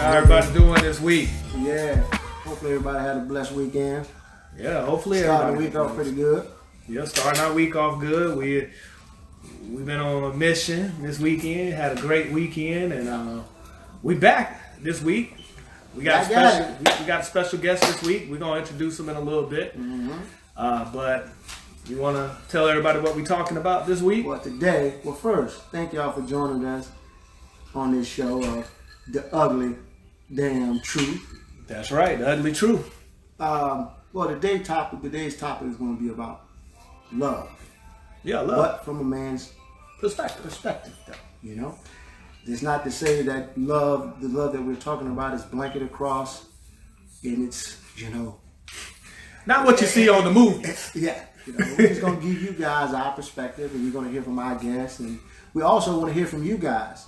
How everybody doing this week? Yeah, hopefully everybody had a blessed weekend. Yeah, hopefully Starting everybody. the week off pretty good. Yeah, starting our week off good. We've been on a mission this weekend. Had a great weekend, and we back this week. We got a special guest this week. We're gonna introduce him in a little bit. But you want to tell everybody what we're talking about this week? Well, first, thank y'all for joining us on this show of The Ugly Damn Truth. That's right, The Ugly Truth. Well, today's topic is going to be about love. Yeah, love. But from a man's perspective, though, you know? It's not to say that the love that we're talking about is blanket across, and it's, not what you see on the movies. Yeah. We're just going to give you guys our perspective, and you're going to hear from our guests, and we also want to hear from you guys,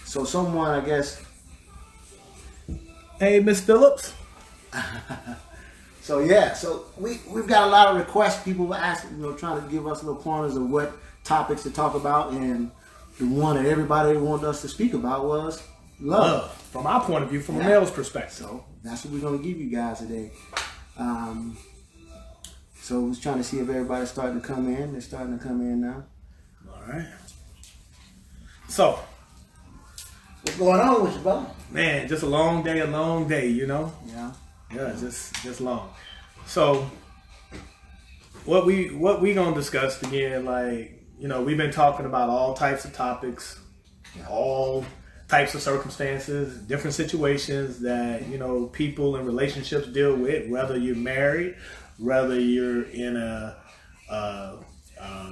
So someone, I guess. Hey, Miss Phillips. So we've got a lot of requests. People were asking, trying to give us little pointers of what topics to talk about, and the one that everybody wanted us to speak about was love. From our point of view, from a male's perspective. So that's what we're going to give you guys today. So we're trying to see if everybody's starting to come in. They're starting to come in now. All right. So, what's going on with you, brother? Man, just a long day, Yeah. Yeah, just long. So, what we gonna discuss again? We've been talking about all types of topics, all types of circumstances, different situations that people in relationships deal with. Whether you're married, whether you're in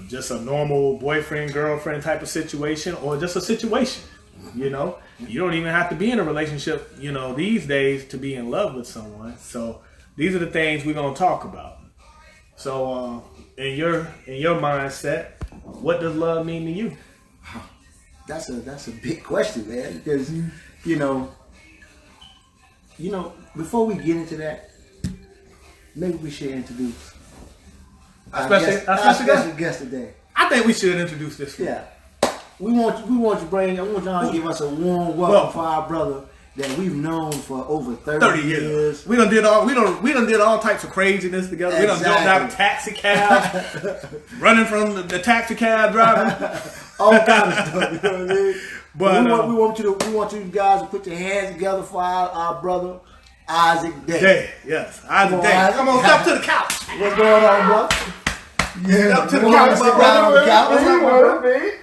just a normal boyfriend girlfriend type of situation, or just a situation. You don't even have to be in a relationship, these days to be in love with someone. So these are the things we're gonna talk about. So in your mindset, what does love mean to you? That's a big question, man. Because before we get into that, maybe we should introduce our special guest today. I think we should introduce this one. Yeah. I want y'all to give us a warm welcome for our brother that we've known for over 30 years. We done did all types of craziness together. Exactly. We done jumped out of taxi cabs, running from the taxi cab driver. All kind of stuff, you know what I mean? But we want you guys to put your hands together for our brother Isaac Day. Yes, Isaac Day. Come on, step to the couch. What's going on, bro? Yeah, up to the couch, brother.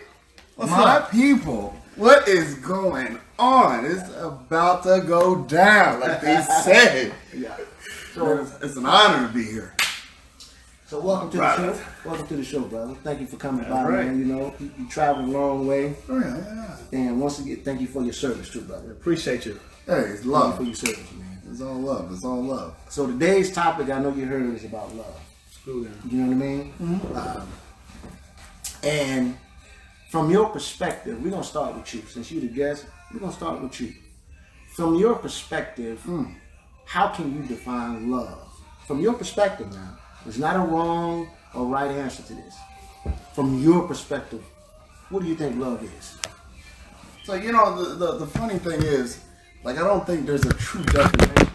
My people, what is going on? It's about to go down, like they said. Yeah. So it's an honor to be here. So welcome to the show. Welcome to the show, brother. Thank you for coming by, right. man. You traveled a long way. Oh, yeah. And once again, thank you for your service too, brother. Appreciate you. Hey, it's love. Thank you for your service, man. It's all love. It's all love. So today's topic, I know you heard, is about love. Ooh, yeah. You know what I mean? Mm-hmm. And from your perspective, we're going to start with you. Since you're the guest, we're going to start with you. From your perspective, how can you define love? From your perspective now, there's not a wrong or right answer to this. From your perspective, what do you think love is? So, the funny thing is, I don't think there's a true definition.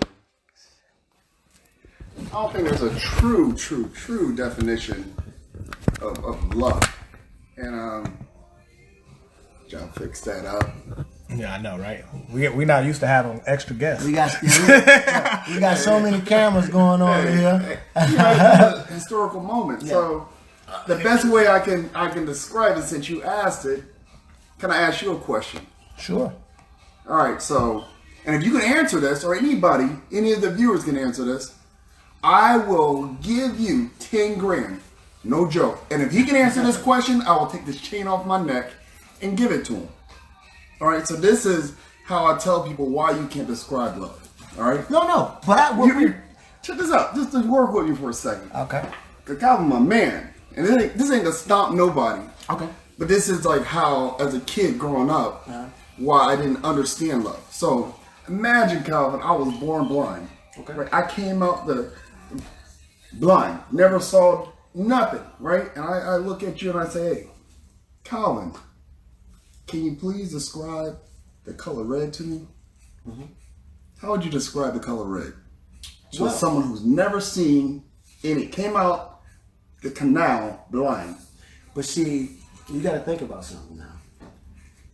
I don't think there's a true definition of love. And, y'all fix that up. Yeah, I know, right? We're not used to having extra guests. We got so many cameras going on here. It's a historical moment. Yeah. So the best way I can describe it, since you asked it, can I ask you a question? Sure. All right. So, and if you can answer this, or any of the viewers can answer this, I will give you 10 grand. No joke. And if he can answer this question, I will take this chain off my neck and give it to him. All right, so this is how I tell people why you can't describe love. All right? No, but check this out. Just to work with you for a second. Okay. Because I'm a man, and this ain't to stomp nobody. Okay. But this is like how, as a kid growing up, why I didn't understand love. So imagine, Calvin, I was born blind. Okay. Right? I came out the blind, never saw nothing, right? And I look at you and I say, hey, Calvin, can you please describe the color red to me? How would you describe the color red? So Well, someone who's never seen, and it came out the canal blind. but see, you got to think about something now.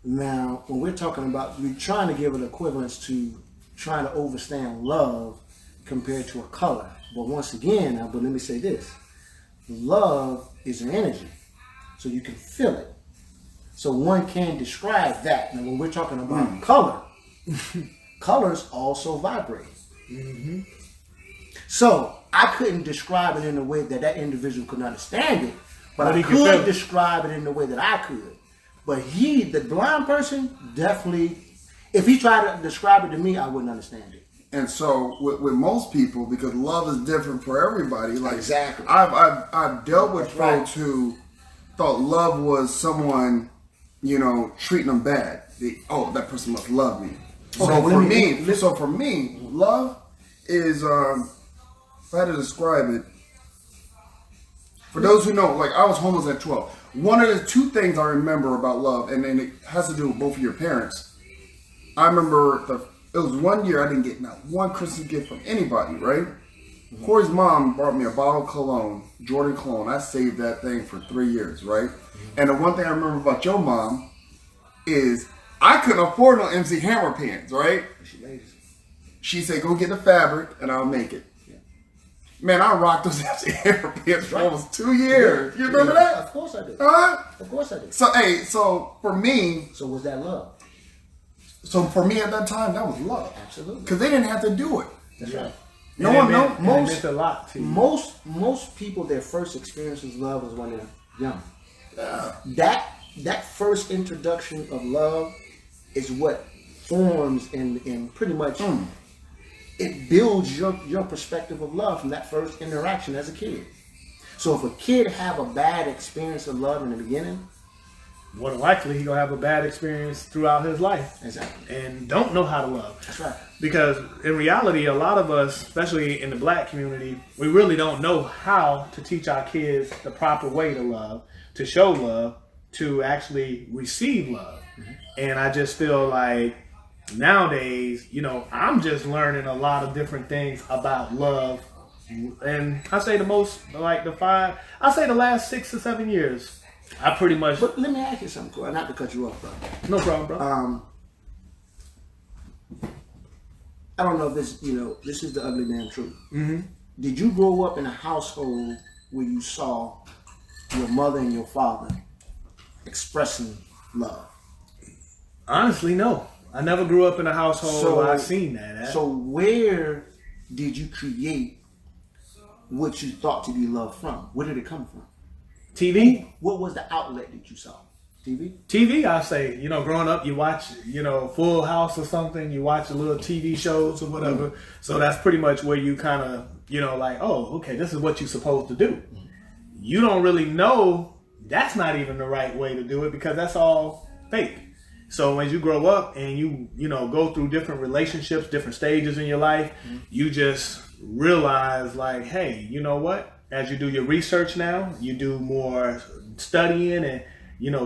Now, when we're talking about, we're trying to give an equivalence to trying to understand love compared to a color. But once again, but let me say this. Love is an energy. So you can feel it. So one can describe that. Now, when we're talking about color, colors also vibrate. So I couldn't describe it in a way that that individual could understand it, but I he could feel could it. describe it in the way that I could. But the blind person, definitely, if he tried to describe it to me, I wouldn't understand it. And so with most people, because love is different for everybody. Like Exactly. I've dealt with That's right. folks who thought love was someone, treating them bad. That person must love me. Okay, So for me, love is if I had to describe it. For those who know, like I was homeless at 12. One of the two things I remember about love, and it has to do with both of your parents. I remember it was one year I didn't get not one Christmas gift from anybody, right? Corey's mom brought me a bottle of cologne, Jordan cologne. I saved that thing for 3 years, right? And the one thing I remember about your mom is I couldn't afford no MC Hammer pants, right? She said, go get the fabric and I'll make it. Man, I rocked those MC Hammer pants for almost 2 years. You remember that? Of course I do. Huh? Of course I do. So for me, So was that love? so for me at that time, that was love. Absolutely. Because they didn't have to do it. That's right. No one knows. It meant a lot to you. Most people, their first experience with love is when they're young. That first introduction of love is what forms and pretty much it builds your perspective of love from that first interaction as a kid. So if a kid have a bad experience of love in the beginning, More than likely, he's going to have a bad experience throughout his life. exactly. And don't know how to love. That's right. Because in reality, a lot of us, especially in the black community, we really don't know how to teach our kids the proper way to love, to show love, to actually receive love. And I just feel like nowadays, I'm just learning a lot of different things about love. And I say the last 6 to 7 years, I pretty much... But let me ask you something, Corey, not to cut you off, bro. No problem, bro. I don't know if this is the ugly damn truth. Did you grow up in a household where you saw your mother and your father expressing love? Honestly, no. I never grew up in a household where I seen that. So where did you create what you thought to be love from? Where did it come from? TV? What was the outlet that you saw? TV? TV, I say, growing up, you watch, Full House or something, you watch a little TV shows or whatever. So that's pretty much where you kind of, like, oh, okay, this is what you're supposed to do. You don't really know that's not even the right way to do it because that's all fake. So as you grow up and you go through different relationships, different stages in your life, you just realize like, hey, you know what? As you do your research now, you do more studying and,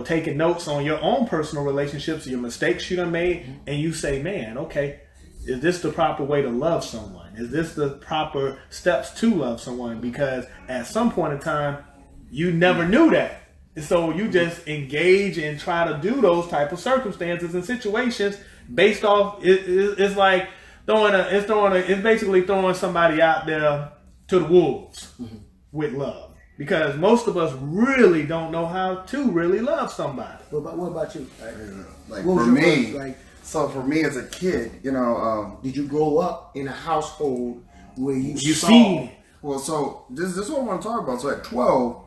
taking notes on your own personal relationships, your mistakes you done made, and you say, man, okay, is this the proper way to love someone? Is this the proper steps to love someone? Because at some point in time, you never knew that. So you just engage and try to do those type of circumstances and situations based off. It's like it's basically throwing somebody out there to the wolves with love. Because most of us really don't know how to really love somebody. What about you? Like What was for your me, first, so for me as a kid, did you grow up in a household where you saw? seen. well, so this is what I want to talk about. So at 12,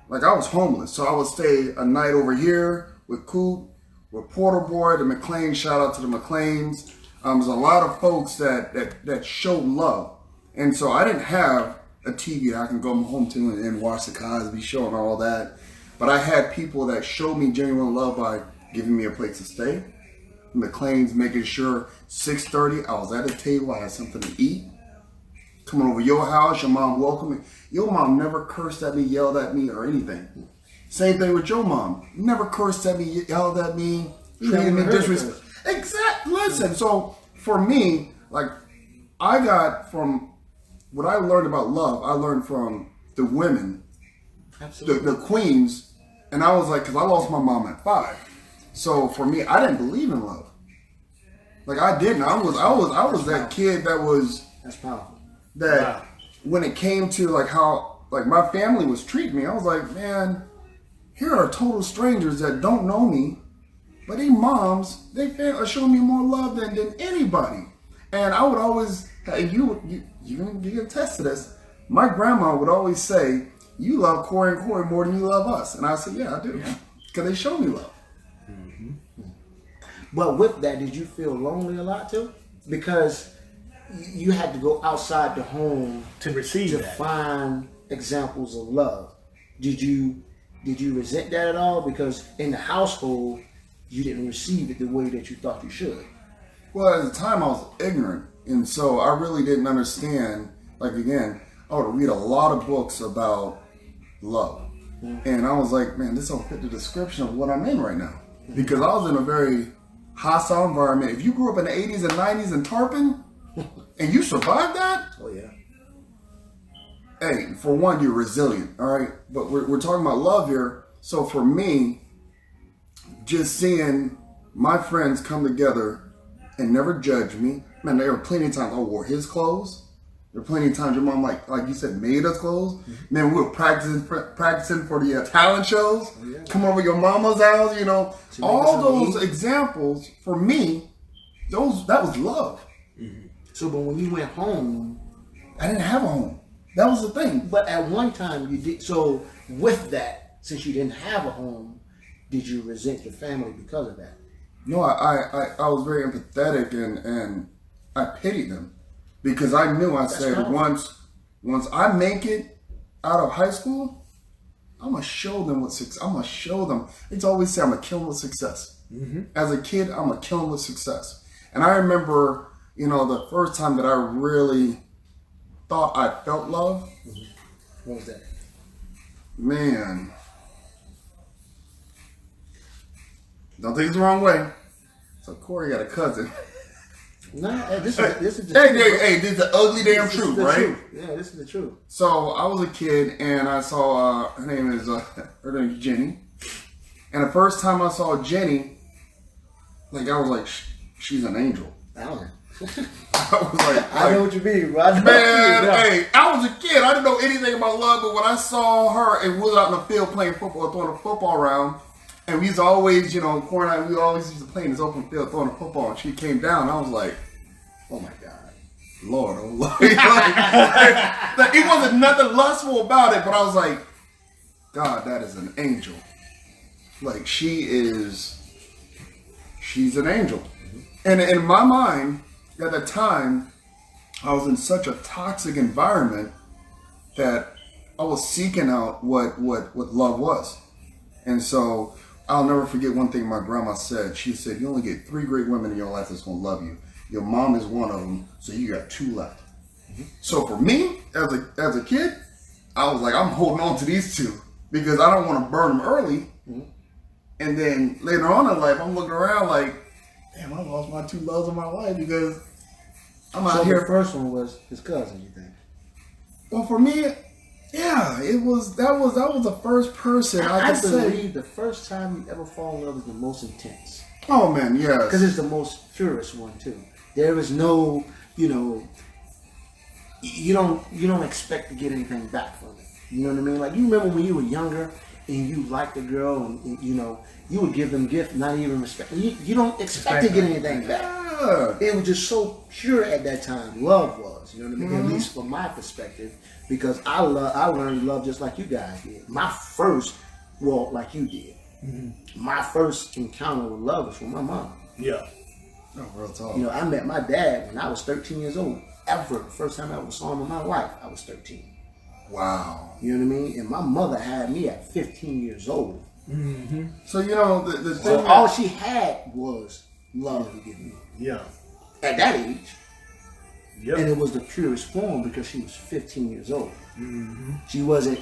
like I was homeless, so I would stay a night over here with Coop, with Porter Boy, the McLean. Shout out to the McLeans. There's a lot of folks that show love, and so I didn't have a TV that I can go home to and watch the Cosby Show and all that. But I had people that showed me genuine love by giving me a place to stay. McLean's making sure 6:30 I was at the table, I had something to eat. Coming over your house, your mom welcoming me. Your mom never cursed at me, yelled at me, or anything. Same thing with your mom. Never cursed at me, yelled at me, treated me disrespectful. Exactly. Listen, so for me, like, I got from what I learned about love, I learned from the women, the queens, and I was like, because I lost my mom at 5. So for me, I didn't believe in love. Like, I didn't. I was that kid that was. That's powerful. That when it came to like how like my family was treating me, I was like, man, here are total strangers that don't know me, but they moms, they are showing me more love than anybody. And I would always, you can attest to this. My grandma would always say, "You love Corey and Corey more than you love us," and I said, "Yeah, I do, because they show me love." But with that, did you feel lonely a lot too? Because you had to go outside the home to receive to that. find examples of love. Did you resent that at all? Because in the household, you didn't receive it the way that you thought you should. Well, at the time I was ignorant, and so I really didn't understand. Like, again, I would read a lot of books about love, and I was like, man, this don't fit the description of what I'm in right now, because I was in a very hostile environment. If you grew up in the 80s and 90s in Tarpon, and you survived that, Oh yeah. hey, for one, you're resilient, all right? But we're talking about love here. So for me, just seeing my friends come together and never judge me. Man, there were plenty of times I wore his clothes. There were plenty of times your mom, like you said, made us clothes. Man, we were practicing for the talent shows. Oh, yeah. Come over your mama's house, you know. To All make us those examples, for me, that was love. So, but when you went home, I didn't have a home. That was the thing. but at one time you did. So with that, since you didn't have a home, did you resent your family because of that? No, I was very empathetic and I pitied them because I knew I said powerful. once I make it out of high school, I'm gonna show them what success. I'm gonna show them. It's always say I'm gonna kill them with success. As a kid, I'm gonna kill them with success. And I remember, you know, the first time that I really thought I felt love. What was that? Man, don't take this the wrong way. So Corey got a cousin. Nah, this is the Hey, truth. this is the ugly damn This is truth, the right? truth. Yeah, this is the truth. So I was a kid and I saw her name is Jenny. And the first time I saw Jenny, like I was like, she's an angel. I don't know. I was like, I know what you mean, bro. I know what you man, mean, yeah. hey, I was a kid. I didn't know anything about love, but when I saw her and we was out in the field playing football, throwing a football around, and we used to always, you know, Corey and I, we always used to play in this open field throwing a football, and she came down, I was like, oh my God, Lord, oh Lord. like, it wasn't nothing lustful about it, but I was like, God, that is an angel. Like, she's an angel. And in my mind, at the time, I was in such a toxic environment that I was seeking out what love was. And so I'll never forget one thing my grandma said. She said, you only get 3 great women in your life that's going to love you. Your mom is one of them, so you got 2 left. So for me, as a kid, I was like, I'm holding on to these 2 because I don't want to burn them early. And then later on in life, I'm looking around like, damn, I lost my 2 loves of my life because I'm out So here. the first one was his cousin, you think? Well, for me, yeah, that was the first person I I could say. believe the first time you ever fall in love is the most intense. Oh man, yes. Because it's the most purest one too. There is no, you don't expect to get anything back from it. You know what I mean? Like, you remember when you were younger and you liked a girl and you would give them gifts, not even respect. You don't expect to get anything back. Yeah. It was just so pure at that time. Love was, you know what I mean? At least from my perspective, because I learned love just like you guys did. My first, well, like you did. My first encounter with love was from my mom. Yeah. Oh, real talk. You know, I met my dad when I was 13 years old. Ever, the first time I ever saw him in my life, I was 13. Wow. You know what I mean? And my mother had me at 15 years old. So the thing. So all she had was love to give me Yeah. at that age. Yep. And it was the purest form because she was 15 years old. She wasn't,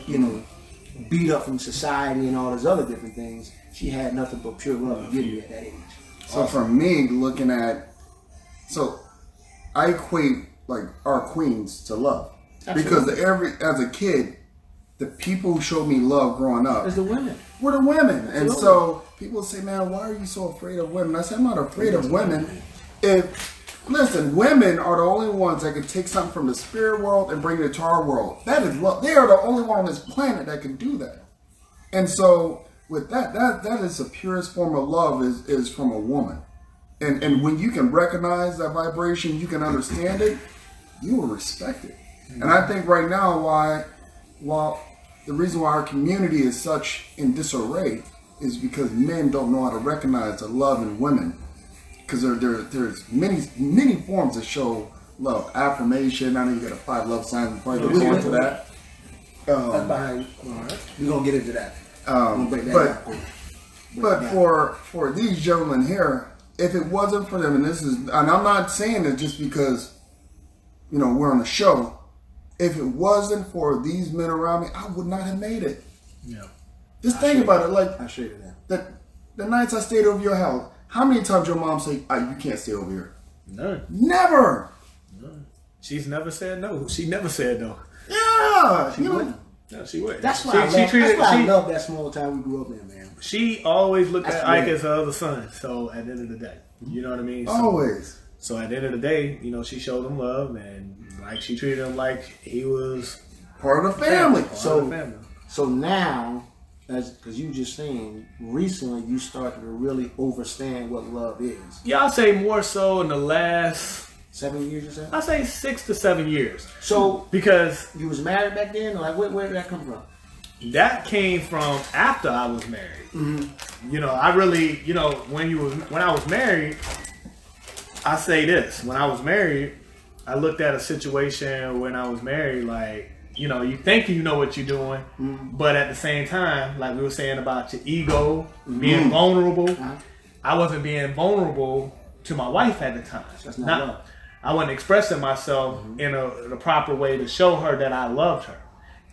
beat up from society and all those other different things. She had nothing but pure love to give me at that age. So for me, looking at, so I equate like our queens to love. Absolutely. Because as a kid, the people who showed me love growing up It's the women. were the women. Absolutely. And so people say, man, why are you so afraid of women? I said, I'm not afraid of women. Listen, women are the only ones that can take something from the spirit world and bring it to our world. That is love. They are the only one on this planet that can do that. And so with that is the purest form of love is from a woman. And when you can recognize that vibration, you can understand it, you will respect it. And I think right now while the reason why our community is such in disarray is because men don't know how to recognize the love in women. Because there's many forms that show love. Affirmation. I know you got 5 love signs. We'll probably go into that. That's behind. All right. We're gonna get into that. But for these gentlemen here, if it wasn't for them, and I'm not saying it just because we're on the show. If it wasn't for these men around me, I would not have made it. Yeah. Just think about it. Like I show you that. The nights I stayed over your house. How many times your mom say, you can't stay over here? None. Never. None. She's never said no. She never said no. Yeah. She wouldn't. No, she wouldn't. That's why I love that small town we grew up in, man. She always looked at Ike as her other son. So at the end of the day, you know what I mean? So, always. So at the end of the day, she showed him love, and like she treated him like he was part of the family. So now, because you just saying, recently you started to really understand what love is. Yeah, I'd say more so in the last 7 years, you said? I'd say 6 to 7 years. So because you was married back then, or like where did that come from? That came from after I was married. Mm-hmm. I really, when I was married, I say this. When I was married, I looked at a situation when I was married, like, you think you know what you're doing, but at the same time, like we were saying about your ego, being vulnerable, I wasn't being vulnerable to my wife at the time. That's not love. I wasn't expressing myself in a proper way to show her that I loved her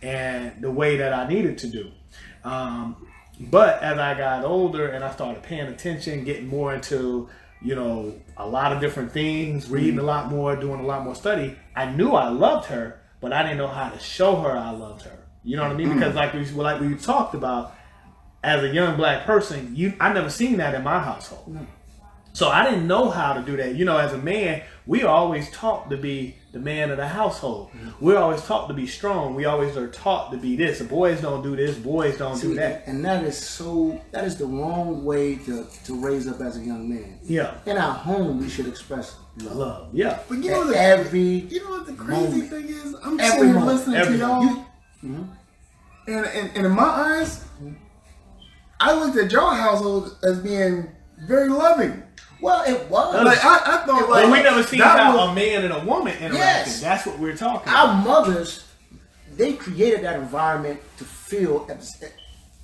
and the way that I needed to do. But as I got older and I started paying attention, getting more into, a lot of different things, reading a lot more, doing a lot more study, I knew I loved her, but I didn't know how to show her I loved her. You know what I mean? Because like we talked about, as a young black person, I never seen that in my household. No. So I didn't know how to do that. As a man, we always taught to be the man of the household. We're always taught to be strong. We always are taught to be this. The boys don't do this. Boys don't do that. And that is the wrong way to raise up as a young man. Yeah. In our home, we should express love. Yeah. But what the crazy thing is? I'm sitting here listening to y'all. And in my eyes, I looked at your household as being very loving. Well, it was. Like I thought, But we never seen how a man and a woman interacted. Yes. That's what we're talking Our about. mothers, they created that environment to feel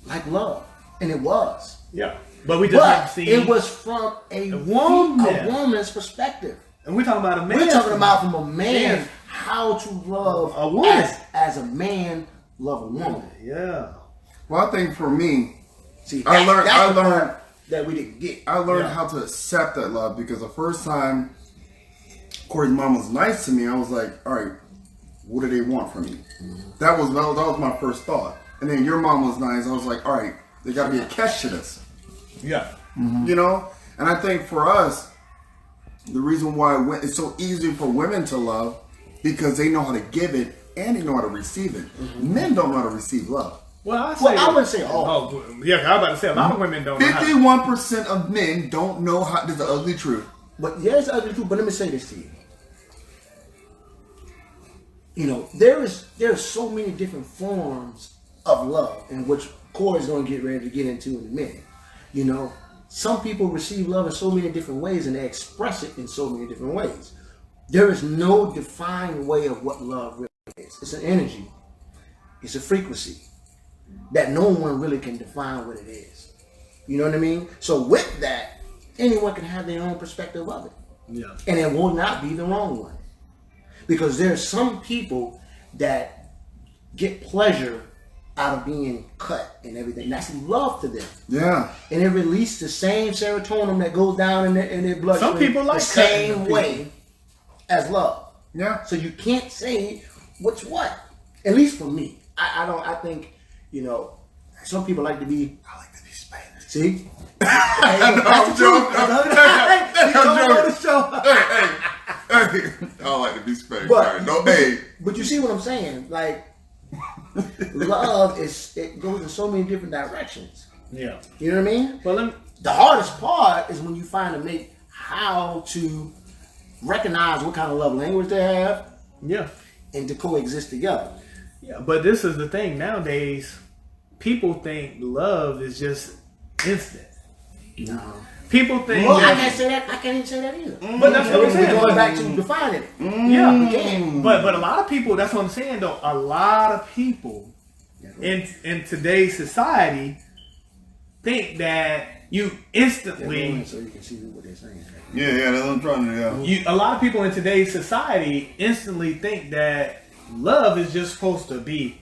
like love, and it was. Yeah. But we just haven't seen. It was from a woman's perspective. And we're talking about a man. We're talking about from a man how to love a woman. As a man love a woman. Yeah. Well, I think for me, I learned that we didn't get. I learned how to accept that love because the first time Corey's mom was nice to me, I was like, all right, what do they want from me? That was my first thought. And then your mom was nice. I was like, all right, there got to be a catch to this. Yeah. And I think for us, the reason why it's so easy for women to love because they know how to give it and they know how to receive it. Men don't know how to receive love. Well, I wouldn't say all. Oh, yeah, I was about to say a lot of women don't know how to. 51% of men don't know how. This is the ugly truth. But it's the ugly truth. But let me say this to you. There's so many different forms of love, in which Corey's going to get ready to get into in a minute. Some people receive love in so many different ways, and they express it in so many different ways. There is no defined way of what love really is. It's an energy. It's a frequency that no one really can define what it is. You know what I mean? So with that, anyone can have their own perspective of it. Yeah. And it will not be the wrong one. Because there's some people that get pleasure out of being cut and everything. That's love to them. Yeah. And it releases the same serotonin that goes down in their bloodstream. Some people like the same way as love. Yeah. So you can't say what's what. At least for me, I think, you know, some people like to be. I like to be spanked. See. I'm joking. I don't like to be spanked. But you see what I'm saying? Like, love it goes in so many different directions. Yeah. You know what I mean? Well, the hardest part is when you find a mate how to recognize what kind of love language they have. Yeah. And to coexist together. Yeah, but this is the thing. Nowadays, people think love is just instant. No. People think. Well, I can't say that. I can't even say that either. But that's what I'm saying. We're going back to defining it. Yeah. We can. But a lot of people. That's what I'm saying. Though a lot of people in today's society think that you instantly. So you can see what they're saying. Yeah, that's what I'm trying to. A lot of people in today's society instantly think that love is just supposed to be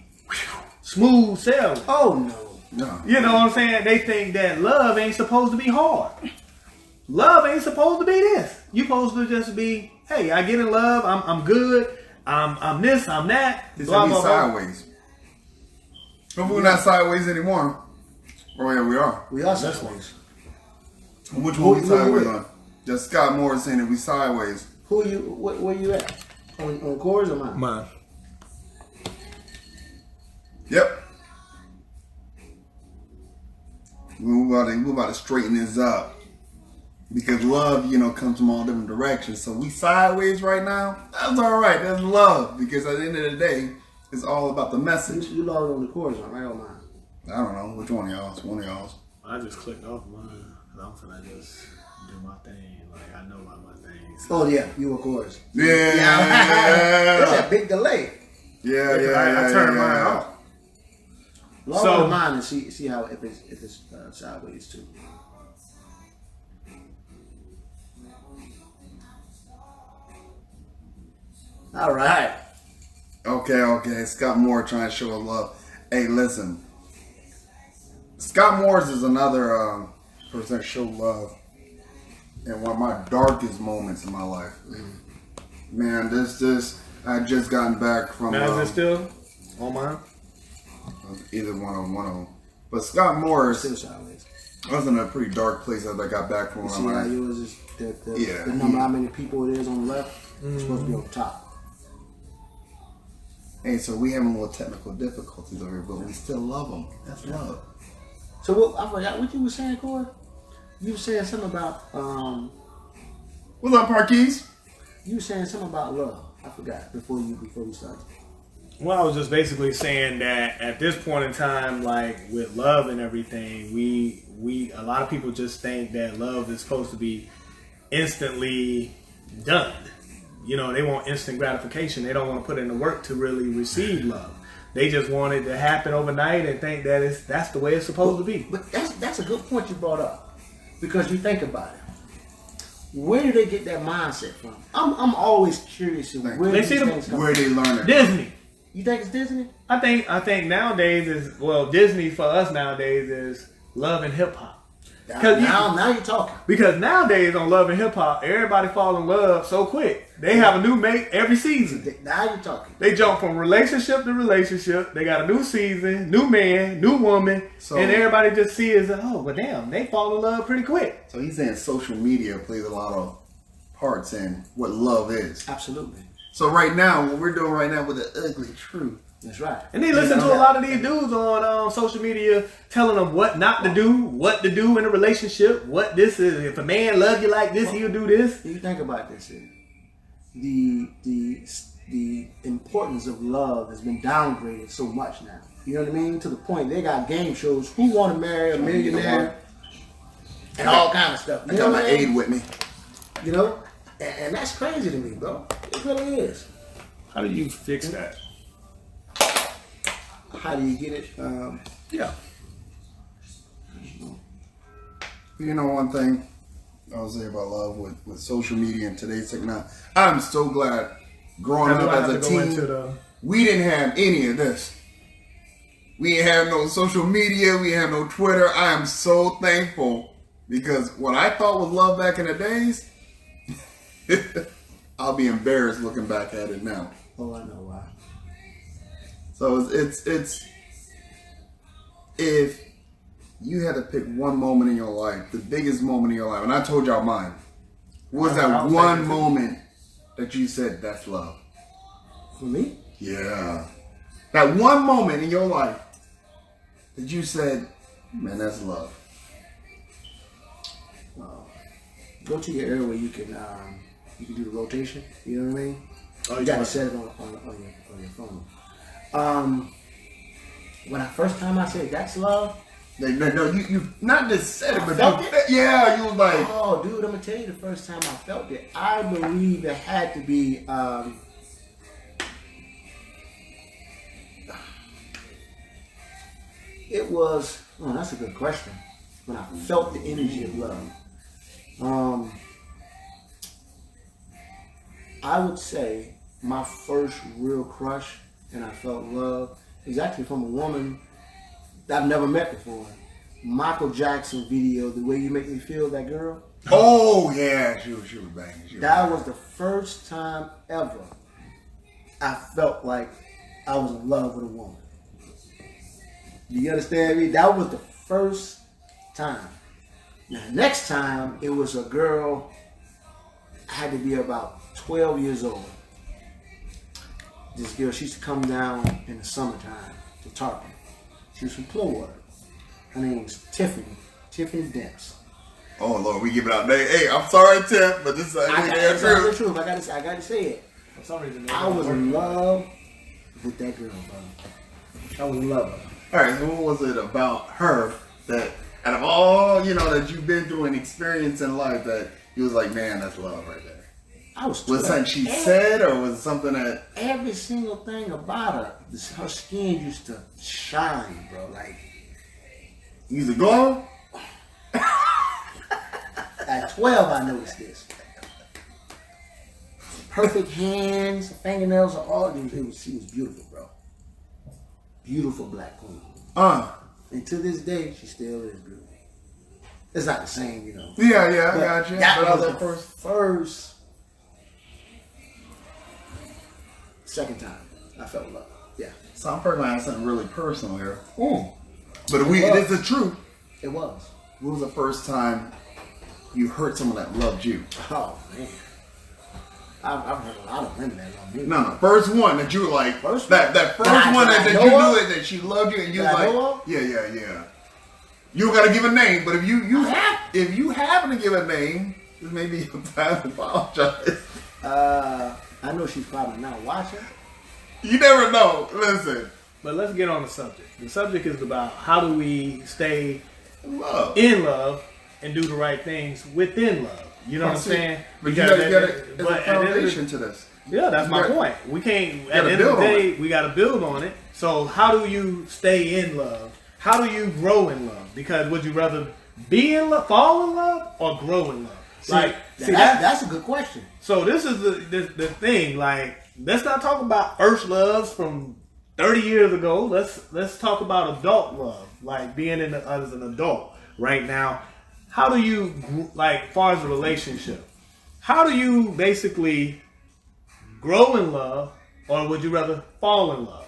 smooth sailing. Oh No. You know what I'm saying? They think that love ain't supposed to be hard. Love ain't supposed to be this. You supposed to just be, hey, I get in love. I'm good. I'm this. I'm that. It's Blah, be blah, blah. sideways. Hopefully we're not sideways anymore. Oh yeah, we are. We are sideways. Which one we sideways on? Just Scott Moore saying that we sideways. Who are you? Where you at? On Corey's or mine? Mine. Yep. We're about to straighten this up. Because love, comes from all different directions. So we sideways right now. That's all right. That's love. Because at the end of the day, it's all about the message. You logged on the Corey's one, right, or mine? I don't know. Which one of y'all? One of y'all's. I just clicked off mine. I'm finna just do my thing. Like, I know about my things. Oh, yeah. You were Corey's. Yeah. There's a big delay. Yeah. I turned mine off. Log on to mine and see how if it's sideways too. All right. Okay. Scott Moore trying to show love. Hey, listen. Scott Moore's is another person that show love in one of my darkest moments in my life. Man, I just gotten back from. Now is it still on mine? Either one of them. But Scott Moore's Still sideways. I was in a pretty dark place as I got back from. You see how yours is the number how many people it is on the left? It's supposed to be on the top. Hey, so we having a little technical difficulties over here, but we still love them. That's love. So I forgot what you were saying, Corey. You were saying something about What's up, Parkees? you were saying something about love. I forgot before we started. Well, I was just basically saying that at this point in time, like with love and everything, we a lot of people just think that love is supposed to be instantly done. They want instant gratification. They don't want to put in the work to really receive love. They just want it to happen overnight and think that that's the way it's supposed to be. But that's a good point you brought up, because you think about it. Where do they get that mindset from? I'm always curious where They these see them- things come Where from. they learn it? Disney. You think it's Disney? I think nowadays Disney for us nowadays is love and hip hop. Now you're talking. Because nowadays on Love and Hip Hop, everybody fall in love so quick. They have a new mate every season. Now you're talking. They jump from relationship to relationship. They got a new season, new man, new woman, and everybody just sees, damn, they fall in love pretty quick. So he's saying social media plays a lot of parts in what love is. Absolutely. So right now, what we're doing right now with the ugly truth. That's right. And they listen to a lot of these dudes on social media telling them what not to do, what to do in a relationship, what this is. If a man love you like this, he'll do this. You think about this here. The importance of love has been downgraded so much now. You know what I mean? To the point they got game shows. Who want to marry a millionaire? And all kind of stuff. I got my aid with me. And that's crazy to me, bro. It really is. How do you fix that? How do you get it? Yeah. One thing I'll say about love with social media and today's technology. I'm so glad growing up as a teen, we didn't have any of this. We didn't have no social media. We didn't have no Twitter. I am so thankful, because what I thought was love back in the days, I'll be embarrassed looking back at it now. Oh, I know why. So it's if you had to pick one moment in your life, the biggest moment in your life, and I told y'all mine, what was that one moment that you said, that's love? For me? Yeah. That one moment in your life that you said, man, that's love. Go to your area where you can do the rotation. You know what I mean? Oh, you gotta set it on your phone. When I first time I said that's love. No, you not just said it, but felt you, it? yeah, you was like, oh, dude, I'm gonna tell you the first time I felt it. I believe it had to be. It was. Oh, that's a good question. When I felt the energy of love. I would say my first real crush and I felt love is actually from a woman that I've never met before. Michael Jackson video, The Way You Make Me Feel, that girl. oh yeah, she was banging. That was the first time ever I felt like I was in love with a woman. You understand me? That was the first time. Now, next time, it was a girl, I had to be about 12 years old. This girl, she used to come down in the summertime to Tarpon. She was from Clearwater. Her name was Tiffany Dents. Oh Lord, we give it out. Hey, I'm sorry, Tim, but this is the truth. I got to say it. For some reason, I was in love with that girl, bro. I was in love with her. All right, so what was it about her that, out of all that you've been through and experienced in life, that you was like, man, that's love right there? I was. Was it something she said, or was it something that? Every single thing about her, her skin used to shine, bro. Like, You was a glow? at 12, I noticed this. Perfect hands, fingernails, all. She was beautiful, bro. Beautiful black queen. And to this day, she still is beautiful. It's not the same, Yeah, I got you. That But was the first. Second time I felt love. Yeah. So I'm probably gonna have something really personal here. Mm. But it is the truth. It was. When was the first time you hurt someone that loved you? Oh man. I've heard a lot of women that love me. No. First one that you were like, First that first one that you knew it, that she loved you, and you was like, yeah. You don't gotta give a name, but if you happen to give a name, this may be your time to apologize. I know she's probably not watching. You never know. Listen. But let's get on the subject. The subject is about how do we stay in love and do the right things within love. You know what I'm saying? But you gotta there's a foundation to this. Yeah, that's my point. We can't, at the end of the day, we got to build on it. So how do you stay in love? How do you grow in love? Because would you rather be in love, fall in love, or grow in love? That's a good question. So this is the thing. Like, let's not talk about first loves from 30 years ago. Let's talk about adult love, like being as an adult right now. How do you, like, far as a relationship, how do you basically grow in love, or would you rather fall in love?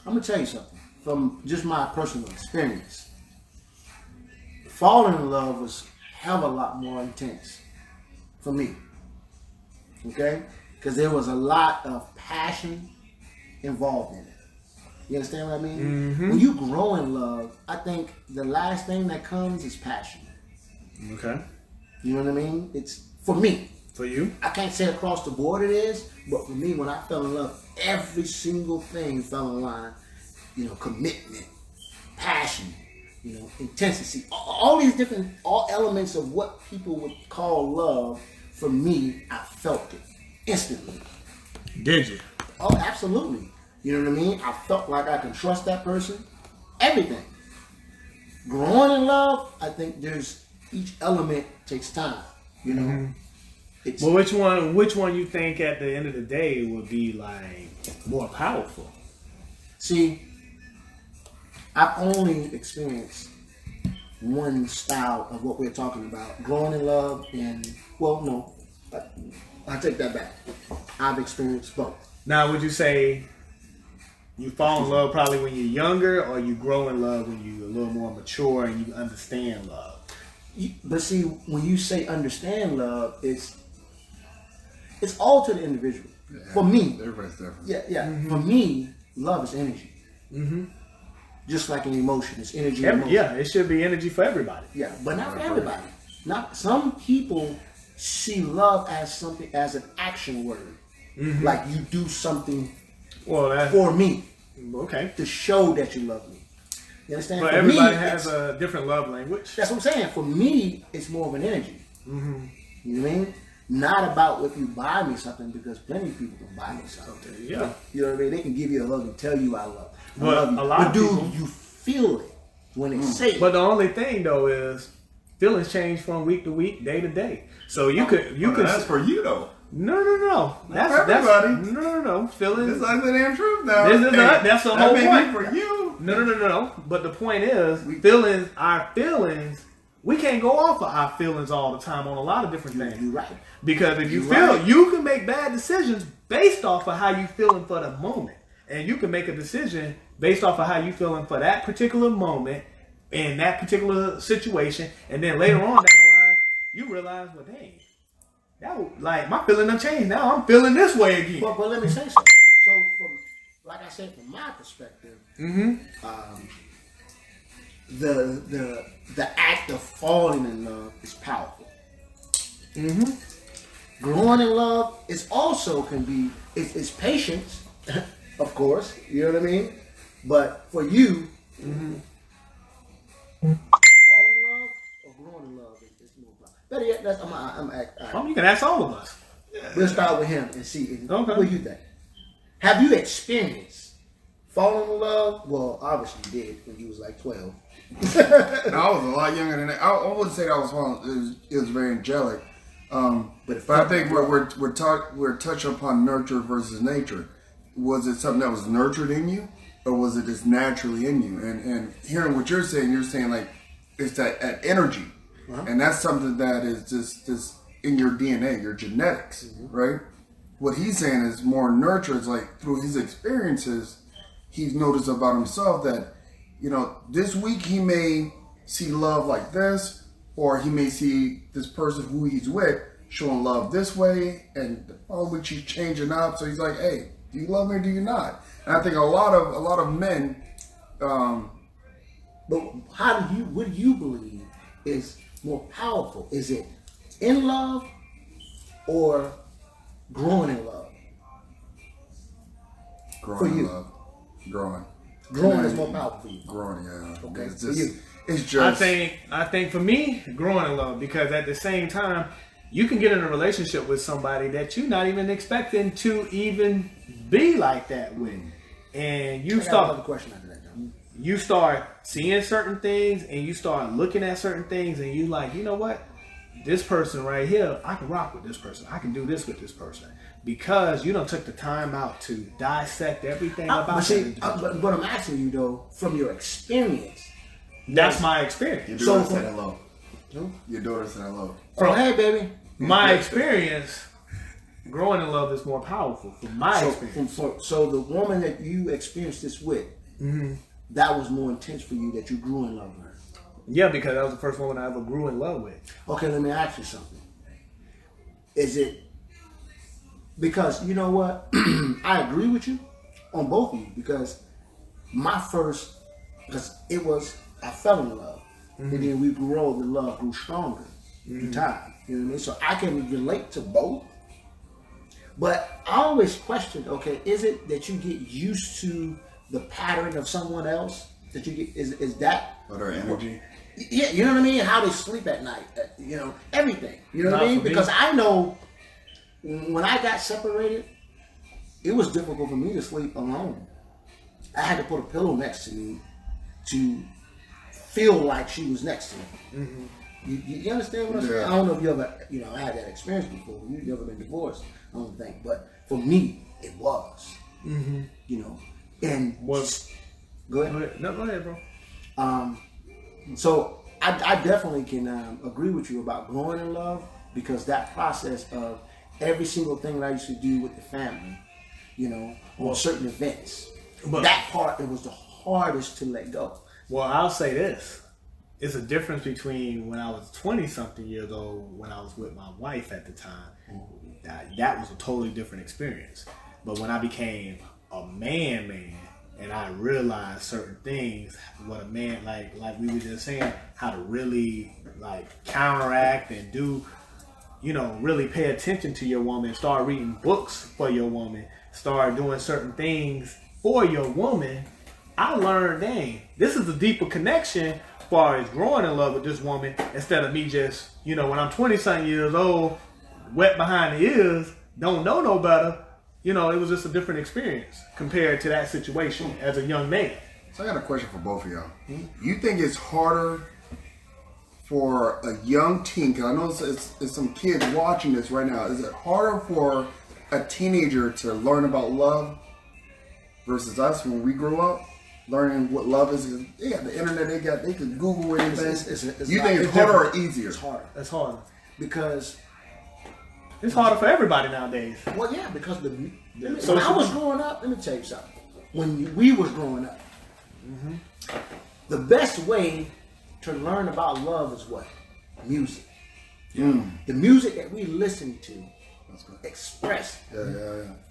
I'm gonna tell you something from just my personal experience. Falling in love was hell of a lot more intense for me. Okay? Because there was a lot of passion involved in it. You understand what I mean? Mm-hmm. When you grow in love, I think the last thing that comes is passion. Okay. You know what I mean? It's for me. For you? I can't say across the board it is, but for me, when I fell in love, every single thing fell in line. Commitment, passion, intensity, all these different elements of what people would call love. For me, I felt it instantly. Did you? Oh, absolutely. You know what I mean? I felt like I can trust that person. Everything. Growing in love, I think each element takes time. Well, which one you think at the end of the day would be like more powerful? See, I've only experienced one style of what we're talking about. Growing in love and, I take that back. I've experienced both. Now, would you say you fall in love probably when you're younger, or you grow in love when you're a little more mature and you understand love? But see, when you say understand love, it's all to the individual. Yeah, for me, everybody's different. yeah. Mm-hmm. For me, love is energy. Mm-hmm. Just like an emotion, it's energy. And emotion. Yeah, it should be energy for everybody. Yeah, but not for everybody. Not some people see love as something, as an action word. Mm-hmm. Like you do something Well, for me okay. to show that you love me. You understand? But for everybody me, has a different love language. that's what I'm saying. For me, it's more of an energy. Mm-hmm. You know what I mean? Not about if you buy me something, because plenty of people can buy me something. Yeah. You know what I mean? They can give you a hug and tell you I love you. But I love you. a lot but of dude, people- you feel it when they say it. But the only thing though is feelings change from week to week, day to day. So you could That's for you though. No. That's everybody. No. Feelings. It's like the damn truth now. This is not. That's the that whole may point. be for you. No. But the point is, our feelings. We can't go off of our feelings all the time on a lot of different things. You're right. Because if you You're feel, right. you can make bad decisions based off of how you feeling for the moment, and you can make a decision based off of how you feeling for that particular moment in that particular situation, and then later on down the line, you realize, well, dang, like my feeling done changed. Now I'm feeling this way again. But let me say something. So, like I said, from my perspective, the act of falling in love is powerful. Growing in love is also can be it's patience, of course. You know what I mean. But for you, fall in love or growing in love is more powerful. Better yet, that's You can ask all of us. we'll start with him and see. Okay. What do you think? Have you experienced falling in love? Well, obviously you did when you was like 12. I was a lot younger than that. I wouldn't say that I was falling. It was very angelic. But I think we're touching upon nurture versus nature. Was it something that was nurtured in you, or was it just naturally in you? And hearing what you're saying like it's that energy, and that's something that is just in your DNA, your genetics, right? What he's saying is more nurture. It's like through his experiences, he's noticed about himself that, you know, this week he may see love like this, or he may see this person who he's with showing love this way, and the following week she's changing up. So he's like, hey, do you love me or do you not? And I think a lot of men. But what do you believe is more powerful? Is it in love or growing in love? Growing For in you. love. Growing. Growing is more powerful for you. Growing, yeah. Okay, It's for just, you. it's just. I think for me, growing in love, because at the same time, you can get in a relationship with somebody that you're not even expecting to even be like that with, and you I got another question after that, John. you start seeing certain things, and you start looking at certain things, and you like, you know what, this person right here, I can rock with this person, I can do this with this person, because you don't took the time out to dissect everything about But see, that individual. but I'm asking you though, from your experience. That's my experience. Your daughter said hello. Hmm? Your daughter said hello. Oh, hey, baby. My experience, growing in love is more powerful from my So, experience. so the woman that you experienced this with, that was more intense for you, that you grew in love with her. Yeah, because that was the first woman I ever grew in love with. Okay, let me ask you something. Is it because you know what? I agree with you on both of you, because I fell in love, and then we grew, the love grew stronger through time. You know what I mean? So I can relate to both. But I always question, okay, is it that you get used to the pattern of someone else? That you get is that But her energy. Yeah, you know what I mean? How they sleep at night, you know, everything. You know what I Not mean? for me. Because I know when I got separated, it was difficult for me to sleep alone. I had to put a pillow next to me to feel like she was next to me. You understand what I'm saying? Yeah. I don't know if you ever, had that experience before. You've never been divorced, I don't think. But for me, it was. You know, and Was go ahead. go ahead. No, go ahead, bro. So I definitely can agree with you about growing in love, because that process of every single thing that I used to do with the family, you know, on certain events. But That part, it was the hardest to let go. well, I'll say this. It's a difference between when I was 20-something years old, when I was with my wife at the time. That was a totally different experience. But when I became a man, and I realized certain things, what a man, like we were just saying, how to really like counteract and do, you know, really pay attention to your woman, start reading books for your woman, start doing certain things for your woman. I learned, dang, this is a deeper connection as far as growing in love with this woman, instead of me just, you know, when I'm 20-something years old, wet behind the ears, don't know no better. You know, it was just a different experience compared to that situation as a young man. So I got a question for both of y'all. You think it's harder for a young teen, because I know it's some kids watching this right now, is it harder for a teenager to learn about love versus us when we grew up? Learning what love is, they got the internet, they can Google anything. You think it's harder or easier? It's harder. It's harder. Because It's harder for everybody nowadays. well, yeah, because when I was growing up, let me tell you something. When we was growing up, the best way to learn about love is what? Music. The music that we listen to express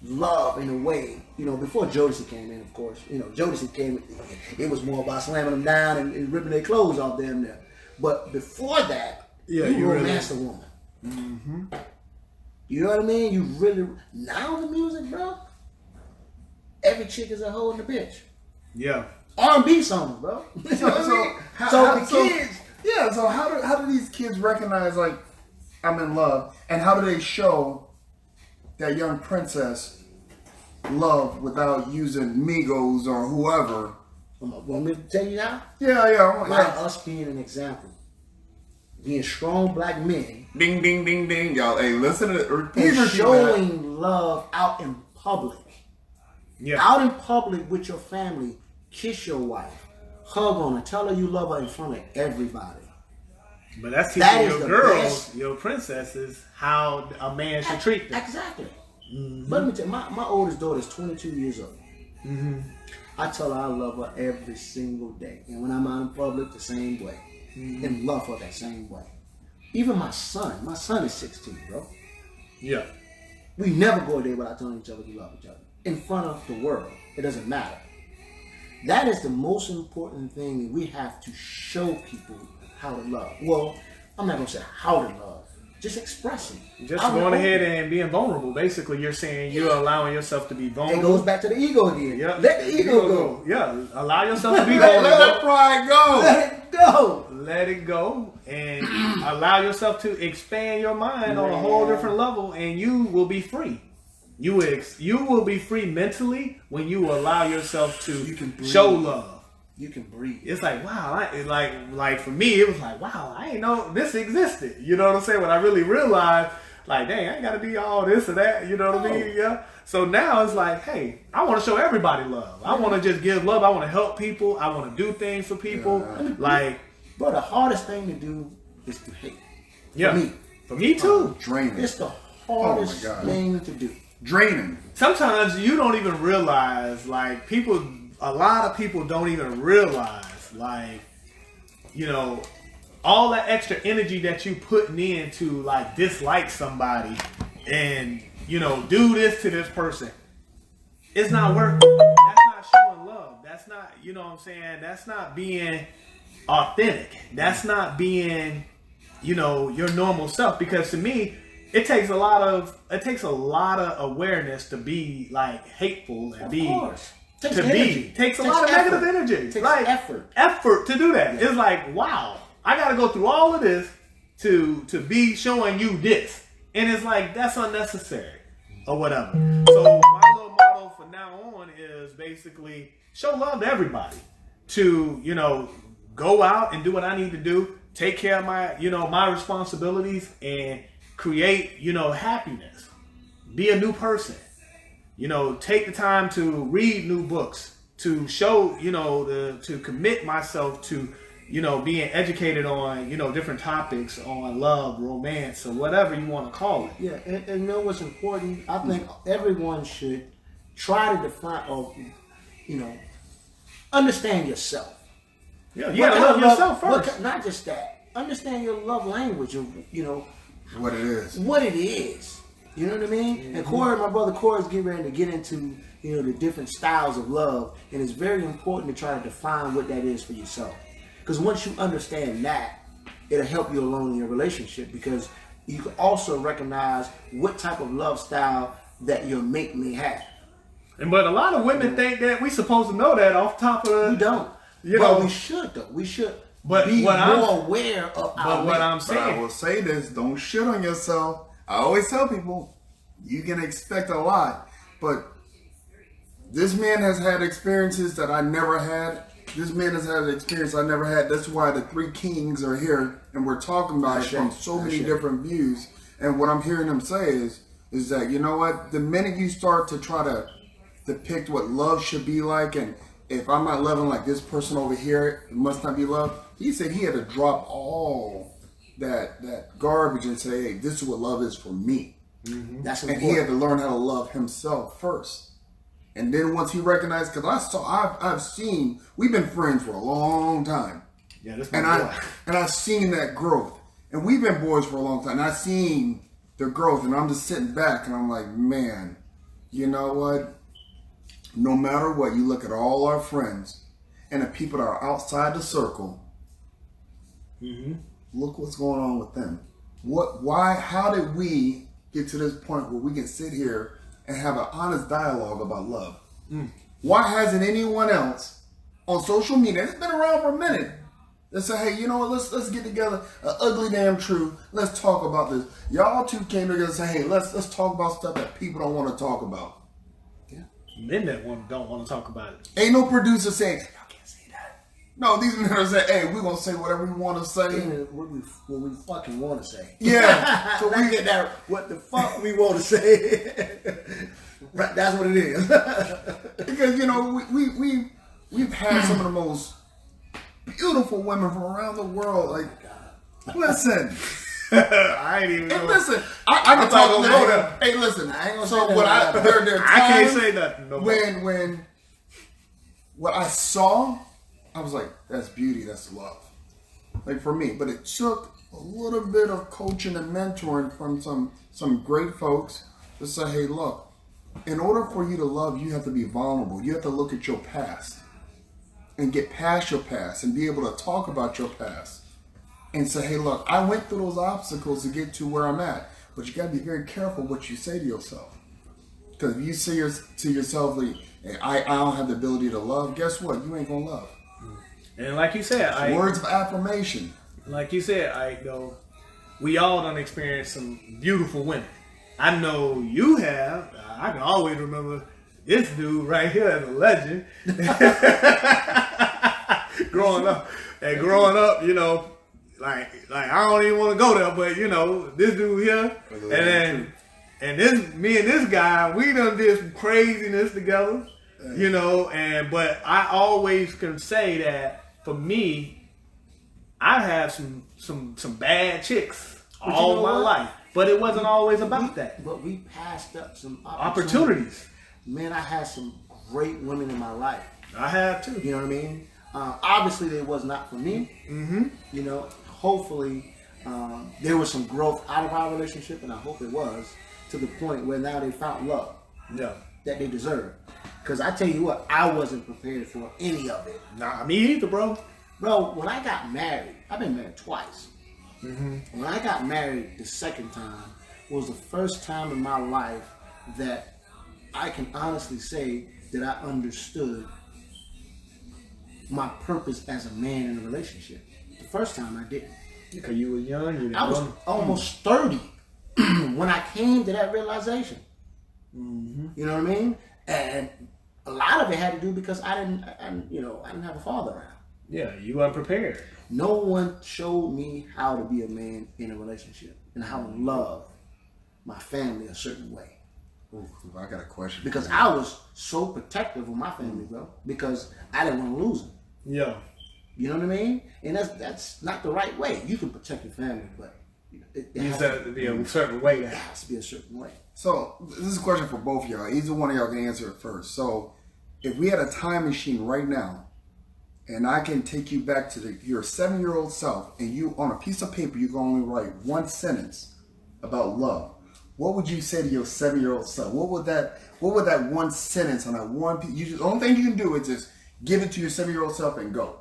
love in a way. You know, before Jodeci came in, of course. You know, Jodeci came, it was more about slamming them down and ripping their clothes off them there. But before that, you romance a woman. You know what I mean? You really, now the music, bro, every chick is a hoe in the bitch. Yeah. R&B songs, bro. You know what I mean? So the kids. Yeah, so how do these kids recognize, like, I'm in love, and how do they show that young princess love without using Migos or whoever? Want me to tell you now? Yeah. By us being an example. Being strong black men. Ding, ding, ding, ding. Y'all, hey, listen to it. And showing love out in public. Yeah. Out in public with your family. Kiss your wife. Hug on her. Tell her you love her in front of everybody. But that's teaching your girls, best. your princesses, how a man should treat them. Exactly. But let me tell you, my oldest daughter is 22 years old. I tell her I love her every single day. And when I'm out in public, the same way. And love her that same way. Even my son is 16, bro. Yeah. We never go a day without telling each other we love each other. In front of the world. It doesn't matter. That is the most important thing. We have to show people how to love. Well, I'm not going to say how to love. Just expressing. Just going ahead and being vulnerable. Basically, you're saying you're allowing yourself to be vulnerable. It goes back to the ego again. Yep. Let the ego go. Yeah. Allow yourself to be vulnerable. Let that pride go. Let it go. Let it go and allow yourself to expand your mind on a whole different level, and you will be free. You will be free mentally when you allow yourself to show love. You can breathe. It's like, wow, like for me, it was like, wow, I ain't know this existed. You know what I'm saying? When I really realized, like, dang, I ain't got to be all this or that. You know what I mean? Yeah. So now it's like, hey, I want to show everybody love. I want to just give love. I want to help people. I want to do things for people. Like, bro, the hardest thing to do is to hate. For me too. Draining. It's the hardest thing to do. Draining. Sometimes you don't even realize, like, a lot of people don't even realize, like, you know, all that extra energy that you putting in to, like, dislike somebody and, you know, do this to this person. It's not working. That's not showing love. That's not, you know what I'm saying? That's not being authentic. That's not being, you know, your normal self. Because to me, it takes a lot of awareness to be, like, hateful and be. Takes a lot of negative energy. Takes like effort to do that. It's like, wow, I got to go through all of this to be showing you this, and it's like, that's unnecessary or whatever. So my little motto for now on is basically show love to everybody. To, you know, go out and do what I need to do, take care of my, you know, my responsibilities, and create, you know, happiness. Be a new person. You know, take the time to read new books, to show, you know, to commit myself to, being educated on, different topics on love, romance, or whatever you want to call it. Yeah, and you know what's important? I think everyone should try to define or, understand yourself. Yeah, you gotta love yourself first. Not just that. Understand your love language of, what it is. What it is. You know what I mean? Mm-hmm. And Corey, my brother Corey's getting ready to get into, the different styles of love. And it's very important to try to define what that is for yourself. Because once you understand that, it'll help you along in your relationship. Because you can also recognize what type of love style that your mate may have. But a lot of women think that we supposed to know that off top of. We don't. But we should though. We should be more aware of our mate. I'm saying, but I will say this: don't shit on yourself. I always tell people, you can expect a lot, but this man has had experiences that I never had. This man has had an experience I never had. That's why the three kings are here, and we're talking about it from so many different views. And what I'm hearing them say is that, you know what? The minute you start to try to depict what love should be like, and if I'm not loving like this person over here, it must not be love. He said he had to drop all that garbage and say, hey, this is what love is for me. Mm-hmm. That's important. And he had to learn how to love himself first. And then once he recognized, because I've seen, we've been friends for a long time. Yeah, that's and I've seen that growth. And we've been boys for a long time. And I've seen the growth. And I'm just sitting back and I'm like, man, you know what? No matter what, you look at all our friends and the people that are outside the circle. Mm-hmm. Look what's going on with them. How did we get to this point where we can sit here and have an honest dialogue about love? Why hasn't anyone else on social media, it's been around for a minute, they say, hey, you know what, let's get together, ugly damn truth, let's talk about this. Y'all two came together and say, hey, let's talk about stuff that people don't want to talk about. Men that don't want to talk about it. Ain't no producer saying, y'all can't say that. No, these men are saying, hey, we're going to say whatever we want to say. What we fucking want to say. Yeah. So we get that, what the fuck we want to say. Right, that's what it is. Because, we've had some of the most beautiful women from around the world. Like, listen. I ain't even know. Listen, I can talk about them. Hey, listen. I ain't gonna so say what I can't say nothing. No when what I saw, I was like, that's beauty, that's love. Like for me, but it took a little bit of coaching and mentoring from some great folks to say, hey, look, in order for you to love, you have to be vulnerable. You have to look at your past and get past your past and be able to talk about your past. And say, hey, look, I went through those obstacles to get to where I'm at. But you got to be very careful what you say to yourself. Because if you say to yourself, like, hey, I don't have the ability to love, guess what? You ain't going to love. And like you said, words of affirmation. Like you said, we all done experienced some beautiful women. I know you have. I can always remember this dude right here as a legend. Growing up, like I don't even want to go there, but this dude here, and this guy, we done did some craziness together, but I always can say that for me, I have some bad chicks all my life, but it wasn't always about that. But we passed up some opportunities. Man, I had some great women in my life. I have too. You know what I mean? Obviously, they was not for me. Mm-hmm. Hopefully, there was some growth out of our relationship, and I hope it was, to the point where now they found love that they deserve. Because I tell you what, I wasn't prepared for any of it. Nah, me either, bro. Bro, when I got married, I've been married twice. Mm-hmm. When I got married the second time was the first time in my life that I can honestly say that I understood my purpose as a man in a relationship. The first time I didn't. Because you were young. I was almost 30 when I came to that realization. Mm-hmm. You know what I mean? And a lot of it had to do because I didn't have a father around. Yeah, you weren't prepared. No one showed me how to be a man in a relationship and how to love my family a certain way. Ooh, I got a question. Because I was so protective of my family, bro. Because I didn't want to lose them. Yeah. You know what I mean? And that's not the right way. You can protect your family, but it Needs has to be a certain way. it has to be a certain way. So this is a question for both of y'all. Either one of y'all can answer it first. So if we had a time machine right now, and I can take you back to your 7-year-old self, and you on a piece of paper you can only write one sentence about love, what would you say to your 7-year-old self? What would that one sentence on that one piece? The only thing you can do is just give it to your 7-year-old self and go.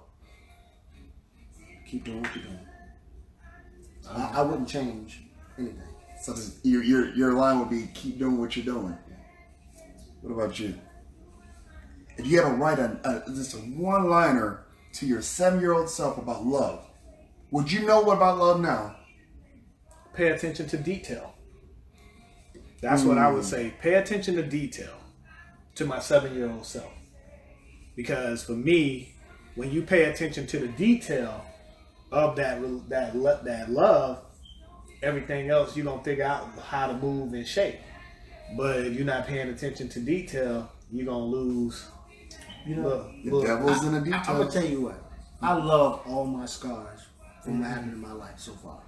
Keep doing what you're doing. I wouldn't change anything. So this, your line would be keep doing what you're doing. What about you? If you had to write just a one-liner to your 7-year-old self about love, would you know what about love now? Pay attention to detail. That's what I would say. Pay attention to detail to my 7-year-old self. Because for me, when you pay attention to the detail of that love, everything else you're gonna figure out how to move and shape. But if you're not paying attention to detail, you're gonna lose. You know, The devil's in the details. I'm gonna tell you what. I love all my scars from what happened in my life so far.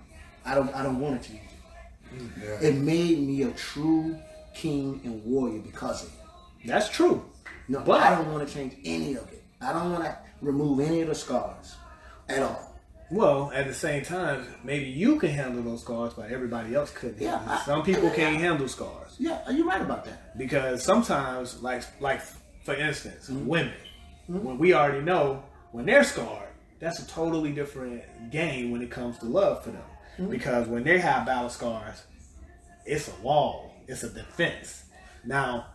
I don't want to change it. Yeah. It made me a true king and warrior because of it. That's true. No, But I don't want to change any of it. I don't want to remove any of the scars at all. well, at the same time, maybe you can handle those scars, but everybody else couldn't. Yeah, Some people can't handle scars Yeah, you're right about that. because sometimes, like for instance, women, when we already know when they're scarred, that's a totally different game when it comes to love for them. Because when they have battle scars, it's a wall, it's a defense. Now,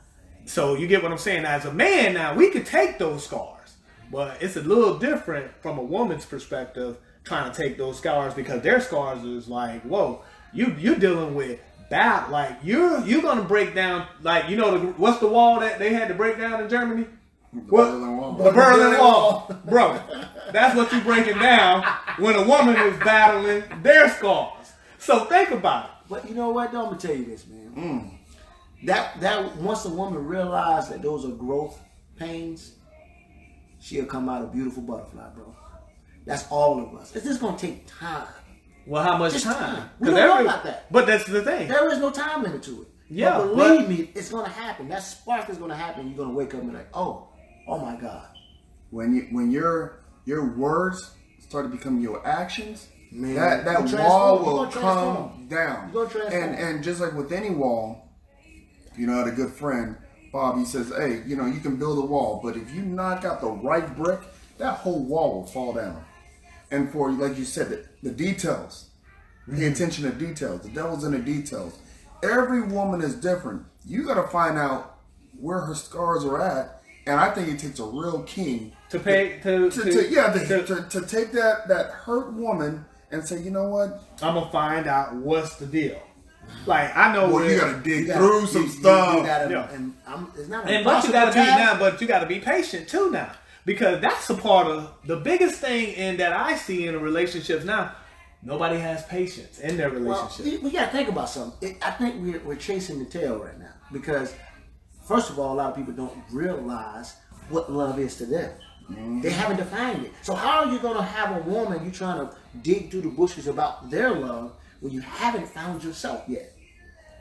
so you get what I'm saying? As a man, now we could take those scars, but it's a little different from a woman's perspective trying to take those scars because their scars is like, whoa, you're dealing with that. Like you're gonna break down, like what's the wall that they had to break down in Germany? Berlin Wall. The Berlin Wall, bro. That's what you're breaking down when a woman is battling their scars. So think about it. But you know what? Though, I'm gonna tell you this, man. That once a woman realizes that those are growth pains, she'll come out a beautiful butterfly, bro. That's all of us. It's just gonna take time. Well, how much Just time? We don't know about that. But that's the thing. There is no time limit to it. Yeah, but believe me, it's gonna happen. That spark is gonna happen. You're gonna wake up and be like, oh my God. When your words start to become your actions, Man, that you're wall gonna will transform. come down. You're gonna transform. And just like with any wall, I had a good friend, Bob. He says, "Hey, you can build a wall, but if you knock out the right brick, that whole wall will fall down." And for, like you said, the details. Pay attention to details. The devil's in the details. Every woman is different. You got to find out where her scars are at. And I think it takes a real king to take that hurt woman and say, you know what? I'm gonna find out what's the deal. Like I know Well, you got to dig through some stuff. It's not but you got to be now. But you got to be patient too now, because that's a part of the biggest thing in that I see in a relationships now. Nobody has patience in their relationship. Well, we got to think about something. I think we're chasing the tail right now because, first of all, a lot of people don't realize what love is to them. They haven't defined it. So how are you going to have a woman you trying to dig through the bushes about their love when you haven't found yourself yet?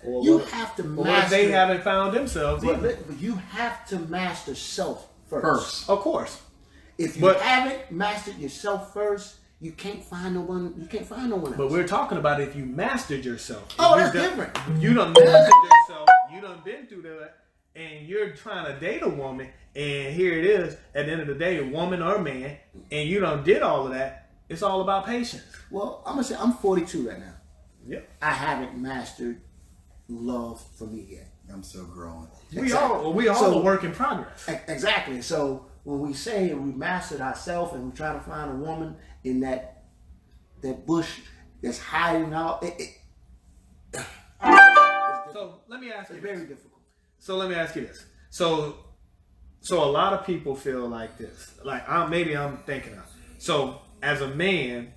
Or you what, have to or master. if they haven't found themselves either. But you have to master self first. Of course. If you haven't mastered yourself first, you can't find no one. You can't find no one else. But we're talking about if you mastered yourself. Oh, that's different. You done mastered yourself. You done been through that, and you're trying to date a woman, and here it is. At the end of the day, a woman or a man, and you done did all of that. It's all about patience. Well, I'm gonna say I'm 42 right now. Yep. I haven't mastered love for me yet. I'm still growing. We all a work in progress. Exactly. So when we say we mastered ourselves and we're trying to find a woman in that bush that's hiding out, So let me ask you. It's very difficult. So let me ask you this. So a lot of people feel like this. Like maybe I'm thinking of. So as a man,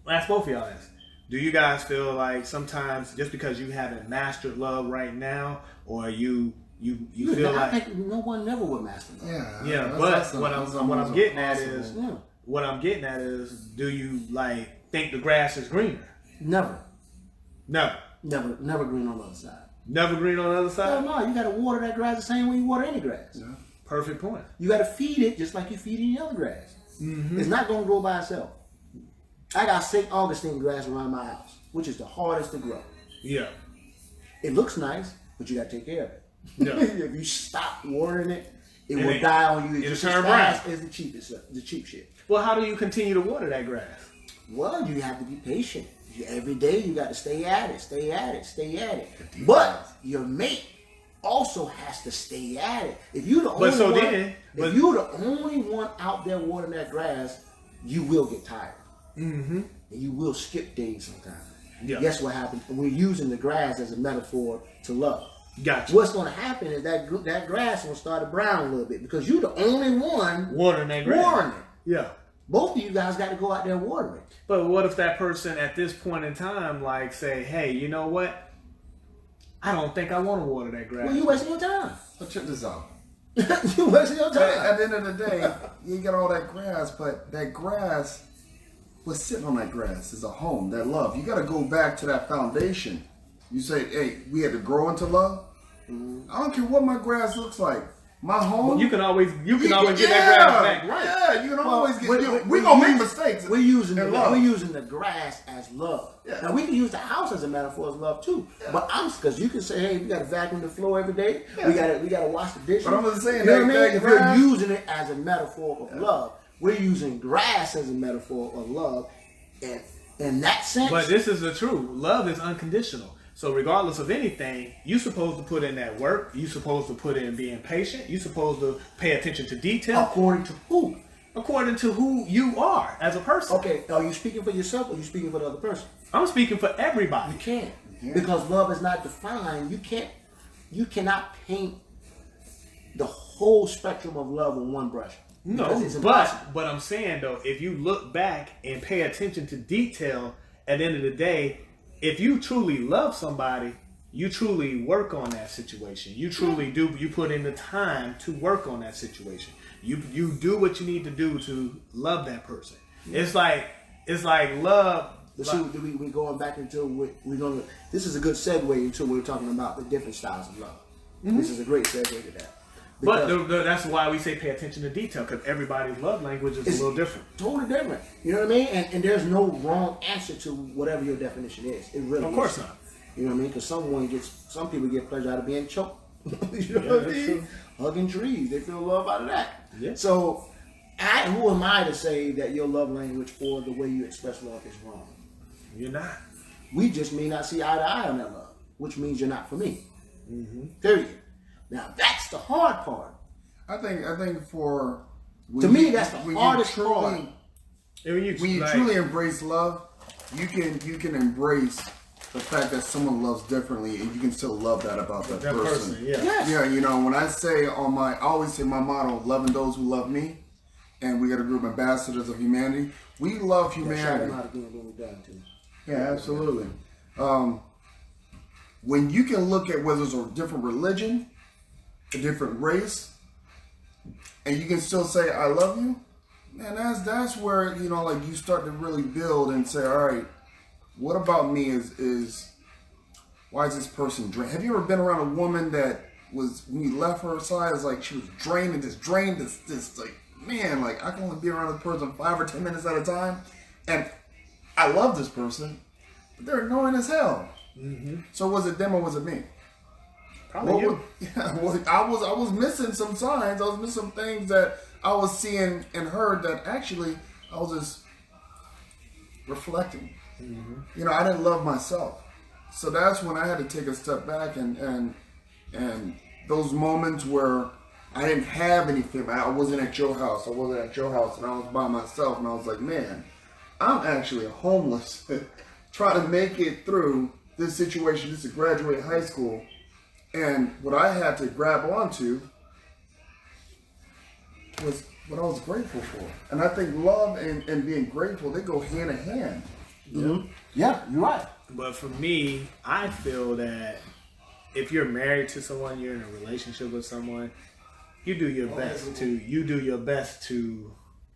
ask both of y'all this. Do you guys feel like sometimes just because you haven't mastered love right now, or you feel I like think no one never would master love. yeah, but what I'm getting at is what I'm getting at is, do you like think the grass is greener? Never. No. Never green on the other side. Never green on the other side? No, you got to water that grass the same way you water any grass. Yeah. Perfect point. You got to feed it just like you feed any other grass. It's not going to grow by itself. I got St. Augustine grass around my house, which is the hardest to grow. Yeah. It looks nice, but you got to take care of it. Yeah. If you stop watering it, it will ain't- die on you. it'll Just turn as brown. fast as the cheap shit. Well, how do you continue to water that grass? Well, you have to be patient. Every day you got to stay at it, stay at it, stay at it. But your mate also has to stay at it. If you're the only one, if you're the only one out there watering that grass, you will get tired. And you will skip days sometimes. Yeah. Guess what happens? We're using the grass as a metaphor to love. Gotcha. What's going to happen is that grass will start to brown a little bit because you're the only one Watering that grass. watering it. Yeah. Both of you guys got to go out there and water it. But what if that person at this point in time, like, say, hey, you know what? I don't think I want to water that grass. Well, you wasting your time. But check this out. You wasting your At time. the end of the day, you get all that grass, but that grass, what's sitting on that grass is a home, that love. You got to go back to that foundation. You say, hey, we had to grow into love. I don't care what my grass looks like. My home. Well, you can always get that grass back right. Yeah, you can always get. We're We're gonna make mistakes. We're using love. we're using the grass as love. Yeah. Now we can use the house as a metaphor as love too. Yeah. But because you can say, hey, we got to vacuum the floor every day. We got to wash the dishes. But I'm just saying you know that- what I mean? that If we're grass- using it as a metaphor of love, we're using grass as a metaphor of love, and in that sense. But this is the truth. Love is unconditional. So regardless of anything, you're supposed to put in that work. You're supposed to put in being patient. You're supposed to pay attention to detail. according to who? According to who you are as a person. Okay, are you speaking for yourself or are you speaking for the other person? I'm speaking for everybody. You can't. Because love is not defined. You cannot paint the whole spectrum of love with one brush. No, Because it's impossible. but I'm saying though, if you look back and pay attention to detail, at the end of the day, if you truly love somebody, you truly work on that situation. You truly do. You put in the time to work on that situation. You do what you need to do to love that person. It's like love. But see, we going back into we're gonna. This is a good segue into we're talking about the different styles of love. This is a great segue to that. But Because that's why we say pay attention to detail, because everybody's love language is a little different. totally different. You know what I mean? And there's no wrong answer to whatever your definition is. It really Of course isn't. not. You know what I mean? Because some people get pleasure out of being choked. You know what I that's mean? true. Hugging trees, they feel love out of that. Yeah. So, who am I to say that your love language or the way you express love is wrong? You're not. We just may not see eye to eye on that love, which means you're not for me. Period. Now that's the hard part. I think for To me, that's the when hardest you part. truly, When you truly embrace love, you can embrace the fact that someone loves differently, and you can still love that about that person. yeah. Yes. Yeah, you know, when I say I always say my motto, loving those who love me, and we got a group of ambassadors of humanity. We love Shout humanity. them out again when we're done too. Yeah, absolutely. When you can look at whether it's a different religion, a different race, and you can still say I love you, man, that's where, you know, like you start to really build and say, all right, what about me is why is this person drained? Have you ever been around a woman that was, when you left her side, it's like she was drained and just drained, this like, man, like I can only be around this person 5 or 10 minutes at a time, and I love this person, but they're annoying as hell. So was it them or was it me? Probably you. I was missing some signs. I was missing some things that I was seeing and heard that actually I was just reflecting. You know, I didn't love myself. So that's when I had to take a step back and those moments where I didn't have anything. I wasn't at your house. I wasn't at your house, and I was by myself, and I was like, man, I'm actually homeless, trying to make it through this situation, just to graduate high school. And what I had to grab onto was what I was grateful for. And I think love and being grateful, they go hand in hand. Yeah, you're right. But for me, I feel that if you're married to someone, you're in a relationship with someone, you do your best to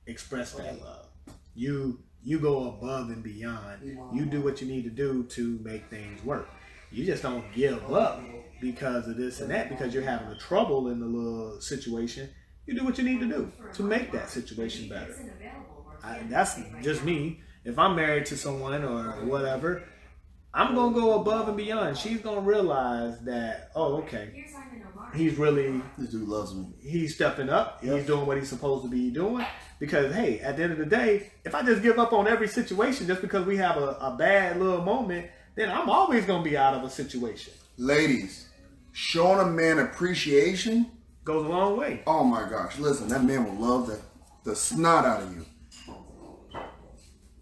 express that love. you go above and beyond. You do what you need to do to make things work. You just don't give up because of this and that, because you're having a trouble in the little situation. You do what you need to do to make that situation better. That's just me. If I'm married to someone or whatever, I'm going to go above and beyond. She's going to realize that, oh, okay, he's really... This dude loves me. He's stepping up. Yep. He's doing what he's supposed to be doing. Because, hey, at the end of the day, if I just give up on every situation just because we have a bad little moment, then I'm always going to be out of a situation. Ladies, showing a man appreciation goes a long way. Oh my gosh! Listen, that man will love the snot out of you.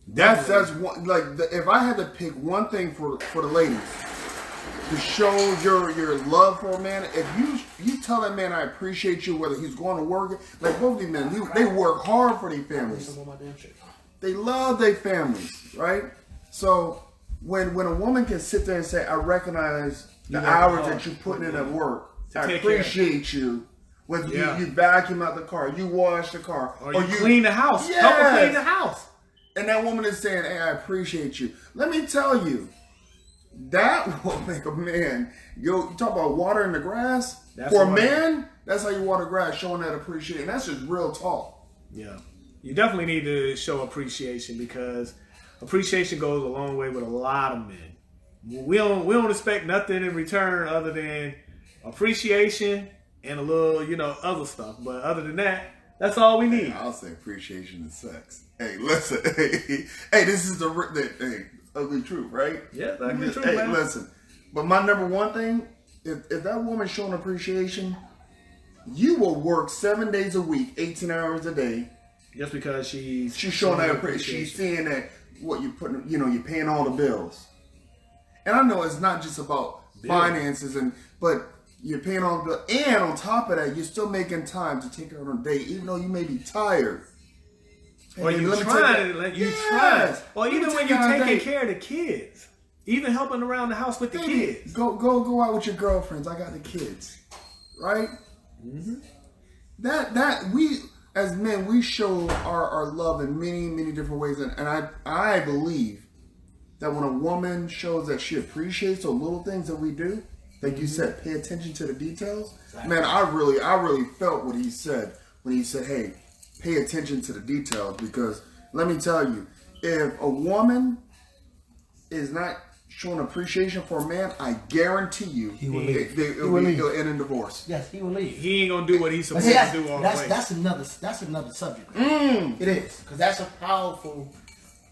That's one. Like, if I had to pick one thing for the ladies to show your love for a man, if you tell that man I appreciate you, whether he's going to work, like both of these men, they work hard for their families. They love their families, right? So when a woman can sit there and say, I recognize the hours that you put in at work, I appreciate you. Whether you vacuum out the car, you wash the car, or you clean the house, yes. Help her clean the house. And that woman is saying, hey, I appreciate you. Let me tell you, that will make a man, you talk about watering the grass. For a man, that's how you water grass, showing that appreciation. That's just real talk. Yeah. You definitely need to show appreciation, because appreciation goes a long way with a lot of men. We don't expect nothing in return other than appreciation and a little, other stuff. But other than that, that's all we need. Hey, I'll say appreciation and sex. Hey, listen. Hey, this is the ugly truth, right? Yeah, ugly truth, hey, man. Listen. But my number one thing, if that woman's showing appreciation, you will work 7 days a week, 18 hours a day. Just because she's showing that appreciation. She's seeing that what you're putting, you're paying all the bills. And I know it's not just about finances, but you're paying all the bills. And on top of that, you're still making time to take her on a date, even though you may be tired. Or you try. Or even when you're taking care of the kids. Even helping around the house with the kids. Go out with your girlfriends. I got the kids. Right? Mm-hmm. That we, as men, we show our love in many, many different ways. And I believe that when a woman shows that she appreciates the little things that we do, like you said, pay attention to the details. Exactly. Man, I really felt what he said when he said, hey, pay attention to the details. Because let me tell you, if a woman is not showing appreciation for a man, I guarantee you he will leave. He'll end in divorce. Yes, he will leave. He ain't gonna do what he's supposed to do all the way. That's another subject. It is, because that's a powerful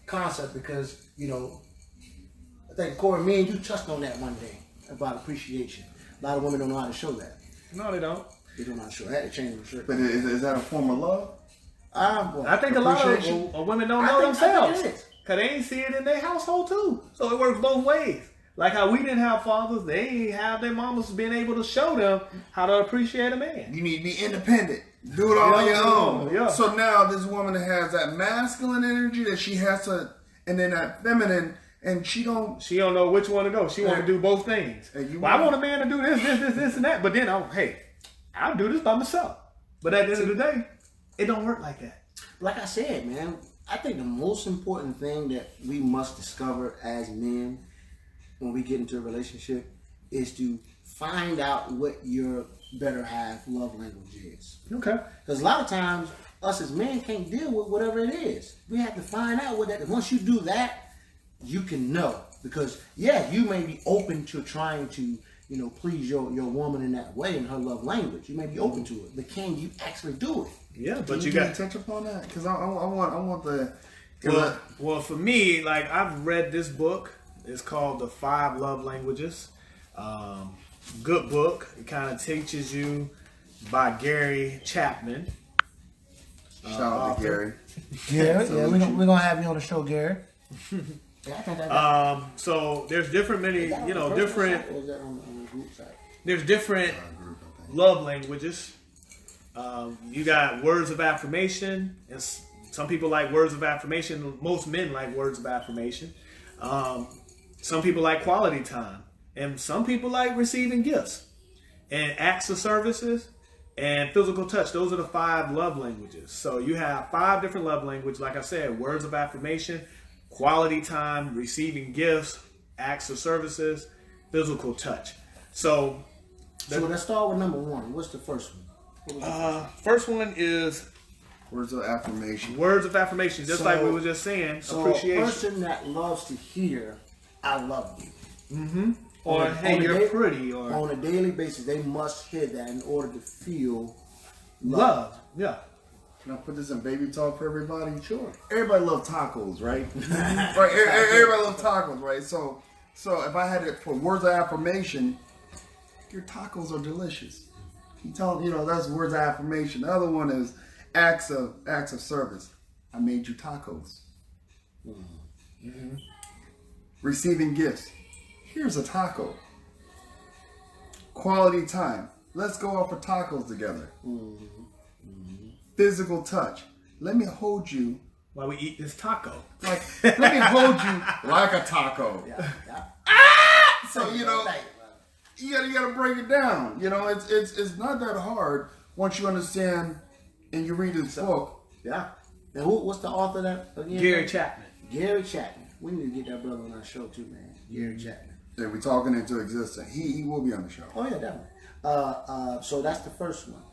concept. Because I think Corey, me and you touched on that one day about appreciation. A lot of women don't know how to show that. No, they don't. They don't know how to show that. They change the shirt. But is that a form of love? I think a lot of women don't know themselves. Because they ain't see it in their household too. So it works both ways. Like how we didn't have fathers, they ain't have their mamas being able to show them how to appreciate a man. You need to be independent. Do it all on your own. Yeah. So now this woman has that masculine energy that she has to, and then that feminine, and she don't know which one to go. She want to do both things. I want a man to do this, and that. But then, I'll do this by myself. But at the end of the day, it don't work like that. Like I said, man, I think the most important thing that we must discover as men when we get into a relationship is to find out what your better half love language is. Okay. Because a lot of times, us as men can't deal with whatever it is. We have to find out what that is. Once you do that, you can know. Because, you may be open to trying to, please your woman in that way in her love language. You may be open to it. But can you actually do it? Yeah, but you got to touch upon that, because I want the. Well, for me, like, I've read this book. It's called The 5 Love Languages. Good book. It kind of teaches you by Gary Chapman. Shout out to Gary. Gary, we're gonna have you on the show, Gary. So there's different there's different love languages. You got words of affirmation, and some people like words of affirmation. Most men like words of affirmation. Some people like quality time, and some people like receiving gifts and acts of services. and physical touch. Those are the 5 love languages. So you have 5 different love languages. Like I said, words of affirmation, quality time, receiving gifts, acts of services, physical touch. So let's start with number 1. What's the first one? First one is Words of affirmation. words of affirmation, just like we were just saying. So Appreciation. a person that loves to hear, "I love you," Or, hey, you're pretty. Or on a daily basis, they must hear that in order to feel love. Yeah. Can I put this in baby talk for everybody? Sure. Everybody loves tacos, right? Right. Everybody loves tacos, right? So if I had it for words of affirmation, your tacos are delicious. You tell them, that's words of affirmation. The other one is acts of service. I made you tacos. Receiving gifts. Here's a taco. Quality time. Let's go out for tacos together. Physical touch. Let me hold you While we eat this taco. like. Let me hold you like a taco. Yeah. So you gotta break it down. It's not that hard once you understand and you read this book. Yeah. And what's the author of that again? Gary Chapman. Gary Chapman. We need to get that brother on our show too, man. Gary Chapman. Yeah, we're talking into existence. He will be on the show. Oh yeah, definitely. So that's the first one.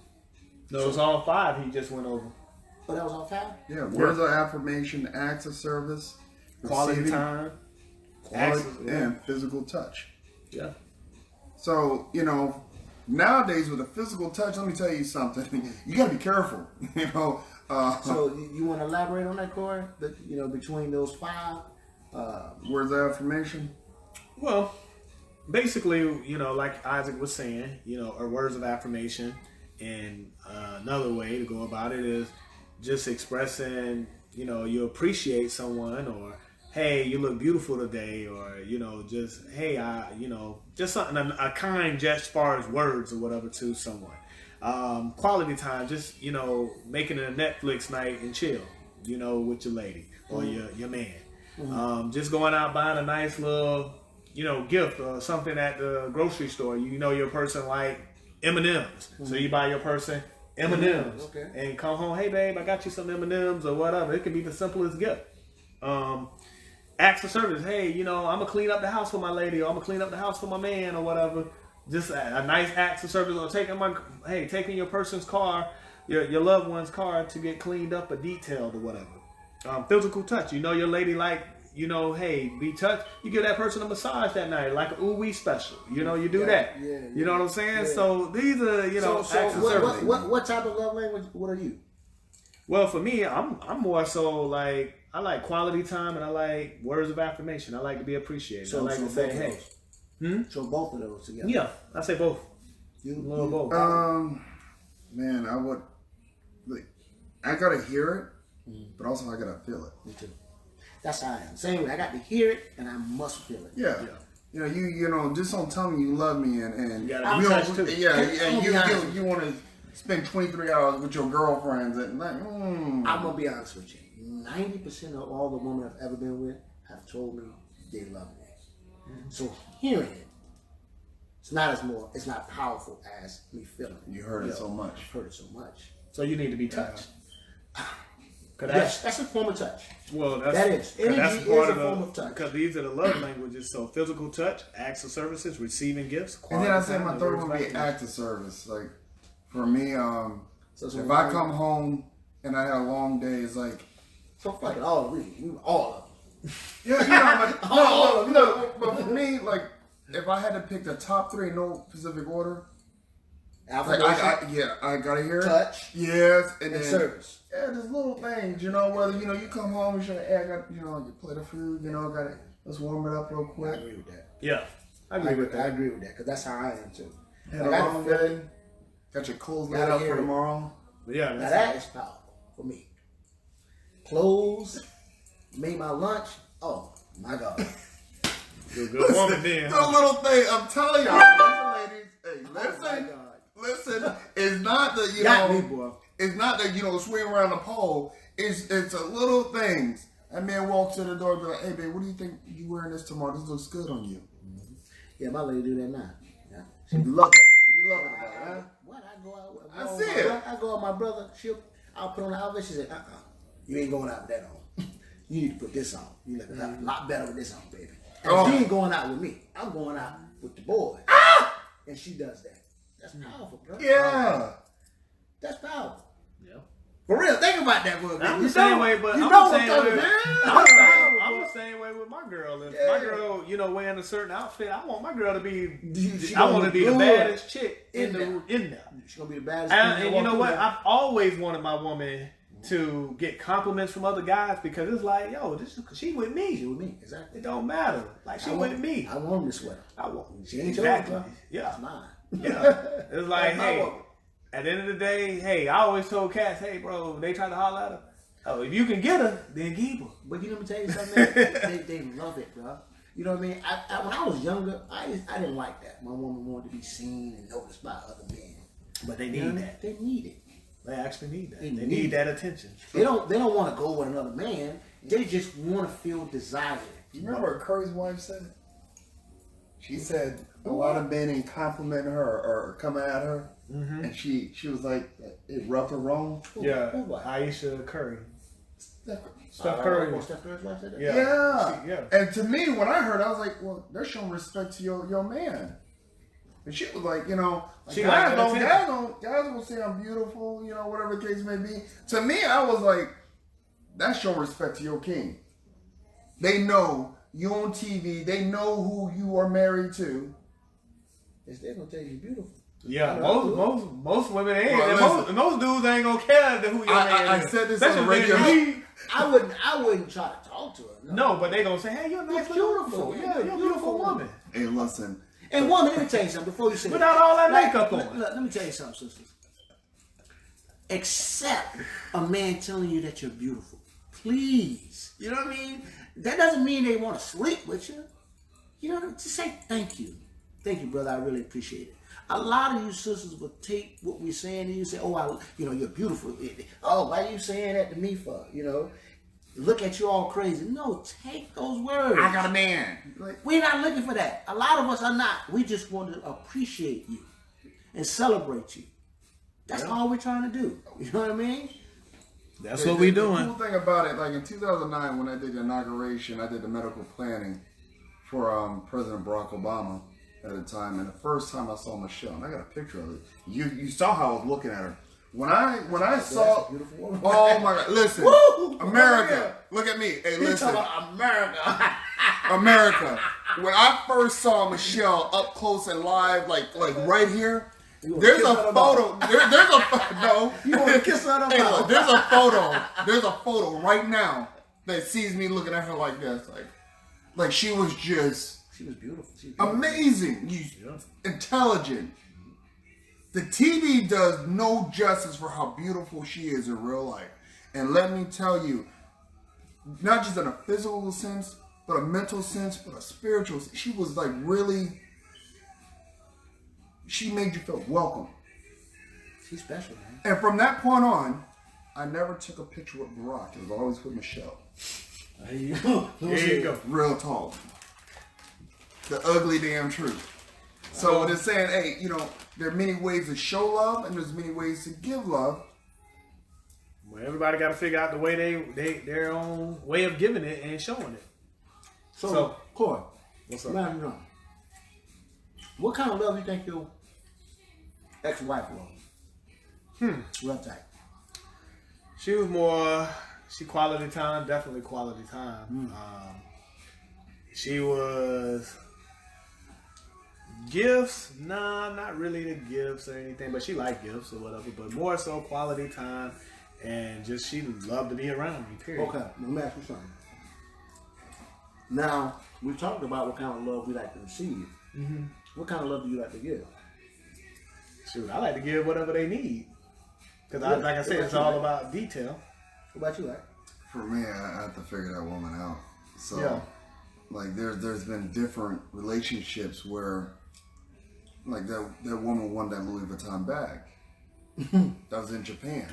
Those all 5 he just went over. Oh, that was all 5? Yeah, words of affirmation, acts of service, Quality receiving, time. quality, Acts of- and physical touch. Yeah. So, nowadays with a physical touch, let me tell you something. You got to be careful. So you want to elaborate on that, Corey? Between those 5 words of affirmation. Well, basically, like Isaac was saying, are words of affirmation. And another way to go about it is just expressing, you appreciate someone, or hey, you look beautiful today, or just hey, just something, a kind gesture as far as words or whatever to someone. Quality time, just making it a Netflix night and chill, with your lady or your man. Just going out buying a nice little gift or something at the grocery store. Your person like M&Ms, so you buy your person M&Ms, okay, and come home. Hey babe, I got you some M&Ms or whatever. It can be the simplest gift. Acts of service. Hey, I'm gonna clean up the house for my lady, or I'm gonna clean up the house for my man, or whatever. Just a nice act of service, or taking your person's car, your loved one's car to get cleaned up or detailed or whatever. Physical touch. Your lady like. Hey, be touched. You give that person a massage that night, like a ooh-wee special. You do that. Yeah, you know what I'm saying? Yeah. So these are, acts of service. What type of love language? What are you? Well, for me, I'm more so like, I like quality time and I like words of affirmation. I like to be appreciated. I like to say, hey. So both of those together. Yeah, I say both. You both. Man, I gotta hear it, but also I gotta feel it. Me too. That's how I am. Same way. I got to hear it and I must feel it. Yeah. Just don't tell me you love me and You gotta be touched too. and you want to spend 23 hours with your girlfriends and like. I'm gonna be honest with you. 90% of all the women I've ever been with have told me they love me. So hearing it, it's not powerful as me feeling it. You heard it so much. I've heard it so much. So you need to be touched. Yes, that's a form of touch. Well, That is. Energy that's is part a of form of touch. Because these are the love languages. So physical touch, acts of services, receiving gifts. And then I say quality my time, third words one of would be affirmation. act of service. Like for me, So if I come home and I had a long day, it's like. So fuck it, all of them. Yeah, no, but for me, like, if I had to pick the top 3 in no specific order, like, I gotta hear it. Touch. Yes, and then service. Yeah, there's little things, whether you come home, you should I got your plate of food, let's warm it up real I quick. agree with that. Yeah, I agree with that. I agree with that because that's how I am too. Had a long day, got your clothes laid Gotta out hear for it. tomorrow. Yeah, Now that is powerful for me. Clothes, made my lunch. Oh my God. You're a good woman then. The little thing, I'm telling y'all, ladies, hey, listen. God. Listen, it's not that Got me, boy. It's not that swing around the pole. It's a little things. That man walks to the door and be like, "Hey, babe, what do you think you wearing this tomorrow? This looks good on you." Yeah, my lady do that now. Yeah. You love it. You love it, huh? What I go out with I see it. I go out with my brother. I'll put on the outfit. She said, you ain't going out with that on. You need to put this on. You look a lot better with this on, baby. And she ain't going out with me. I'm going out with the boys. And she does that. That's powerful, bro. Yeah. That's powerful. Yeah. For real, think about that for a minute. I'm the same way, but I'm the same way with my girl. If my girl, wearing a certain outfit, I want my girl to be. I want to be the baddest chick in there. She's gonna be the baddest. And you know what? I've always wanted my woman to get compliments from other guys because it's like, yo, she with me. She with me, exactly. It don't matter. Like she with me. I want this sweater. I want. She ain't Exactly. yours, bro. Yeah. It's mine. Yeah. It's like, That's my hey. woman. At the end of the day, hey, I always told cats, hey, bro, when they try to holler at her, oh, if you can get her, then keep her. But you let me tell you something, man. they love it, bro. You know what I mean? When I was younger, I didn't like that. My woman wanted to be seen and noticed by other men. But they need that. They need it. They actually need that. They They need need that attention. They don't want to go with another man. They just want to feel desired. You remember what Curry's wife said? She said a lot of men ain't complimenting her or coming at her. Mm-hmm. And she was like, it rubbed her wrong. Yeah, Aisha Curry. Steph Curry. Steph Curry's wife said that? Yeah. And to me, when I heard, I was like, well, they're showing respect to your man. And she was like, guys will say I'm beautiful, whatever the case may be. To me, I was like, that's showing respect to your king. They know you on TV. They know who you are married to. They're gonna tell you you're beautiful. Yeah, most women ain't. Most dudes ain't gonna care who your man is. I said this on the radio. I wouldn't try to talk to her. No, but they gonna say, hey, you're nice, beautiful. Yeah, you're a beautiful woman. Hey, listen. And woman, let me tell you something before you say without all that makeup on. Look, let me tell you something, sisters. Accept a man telling you that you're beautiful. Please. You know what I mean? That doesn't mean they want to sleep with you. You know, just say thank you. Thank you, brother. I really appreciate it. A lot of you sisters will take what we're saying and you say, oh, you're beautiful. Oh, why are you saying that to me for? Look at you all crazy. No, take those words. I got a man. We're not looking for that. A lot of us are not. We just want to appreciate you and celebrate you. That's all we're trying to do. You know what I mean? That's what we're doing. The cool thing about it, like in 2009 when I did the inauguration, I did the medical planning for President Barack Obama at the time. And the first time I saw Michelle, and I got a picture of it. You saw how I was looking at her. When I saw, oh my God! Listen, Woo! America, look at me. Hey, listen, America. America. When I first saw Michelle up close and live, like right here, there's a photo. There's a no. You want to kiss her? Hey, look, there's a photo. There's a photo right now that sees me looking at her like this, like she was just. She was beautiful. Amazing. Intelligent. The TV does no justice for how beautiful she is in real life. And let me tell you, not just in a physical sense, but a mental sense, but a spiritual sense. She was like really, she made you feel welcome. She's special, man. And from that point on, I never took a picture with Barack. It was always with Michelle. There you go. There you go. Real talk. The ugly damn truth. So it's saying, hey, there are many ways to show love and there's many ways to give love. Well, everybody got to figure out the way their own way of giving it and showing it. So Corey, what's up? Man, what kind of love you think your ex-wife was? Rough type. She quality time, definitely quality time. She was gifts, nah, not really the gifts or anything, but she liked gifts or whatever, but more so quality time and just she loved to be around me, period. Okay, let me ask you something. Now, we talked about what kind of love we like to receive. Mm-hmm. What kind of love do you like to give? Shoot, I like to give whatever they need. Because like I said, it's all about detail. What about you, Ike? For me, I have to figure that woman out. So, like, there's been different relationships where, like, that woman won that Louis Vuitton bag. That was in Japan.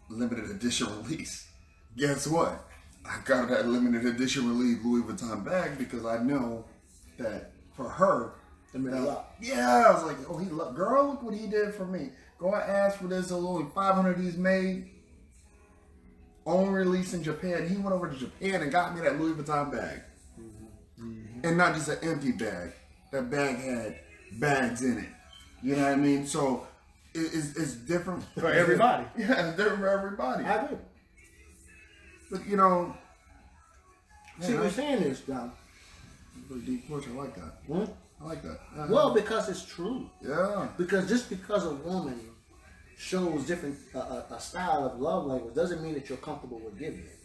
Limited edition release. Guess what? I got that limited edition release Louis Vuitton bag because I know that for her, I was I was like, oh, girl, look what he did for me. Go and ask for this. There's only 500 of these made. Only release in Japan. He went over to Japan and got me that Louis Vuitton bag. And not just an empty bag. That bag had bags in it. You know what I mean? So it's different for everybody. Yeah, it's different for everybody. I agree. But you know, See, what you're saying is, John. Pretty deep question. I like that. Hmm? I like that. Well, because it's true. Yeah. Because just because a woman shows different a style of love language doesn't mean that you're comfortable with giving it.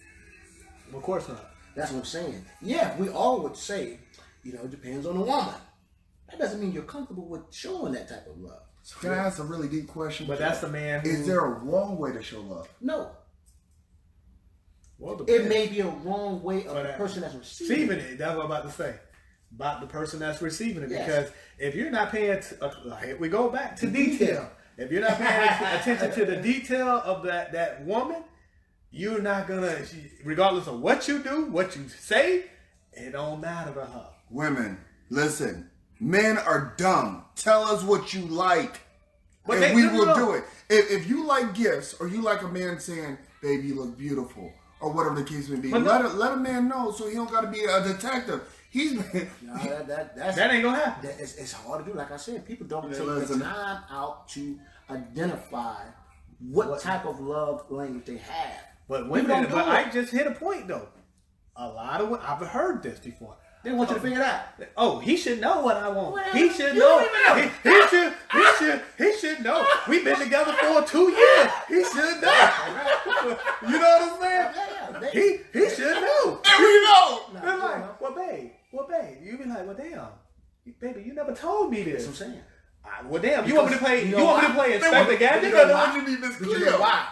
Of course not. That's what I'm saying. Yeah, we all would say, it depends on the woman. That doesn't mean you're comfortable with showing that type of love. So can I ask a really deep question? But that's the man who... Is there a wrong way to show love? No. Well, it may be a wrong way of the person that's receiving it. That's what I'm about to say. About the person that's receiving it. Yes. Because if you're not paying... we go back to detail. If you're not paying attention to the detail of that woman, you're not going to... Regardless of what you do, what you say, it don't matter to her. Women, listen. Men are dumb. Tell us what you like, but and we will do it. If you like gifts, or you like a man saying, "Baby, you look beautiful," or whatever the case may be, let a man know so he don't got to be a detective. That ain't gonna happen. It's hard to do. Like I said, people don't take the time out to identify what type of love language they have. But women, I just hit a point though. A lot of I've heard this before. They want you to figure it out. Oh, he should know what I want. Well, he should know. He should know. We've been together for 2 years. He should know. You know what I'm saying? Yeah. He should know. And we know. They're like, well, babe. You be like, well, damn, baby, you never told me this. That's what I'm saying. Well, damn, you want me to play? You want me to play Inspector Gadget? They want you to be Miss Cleo. Why?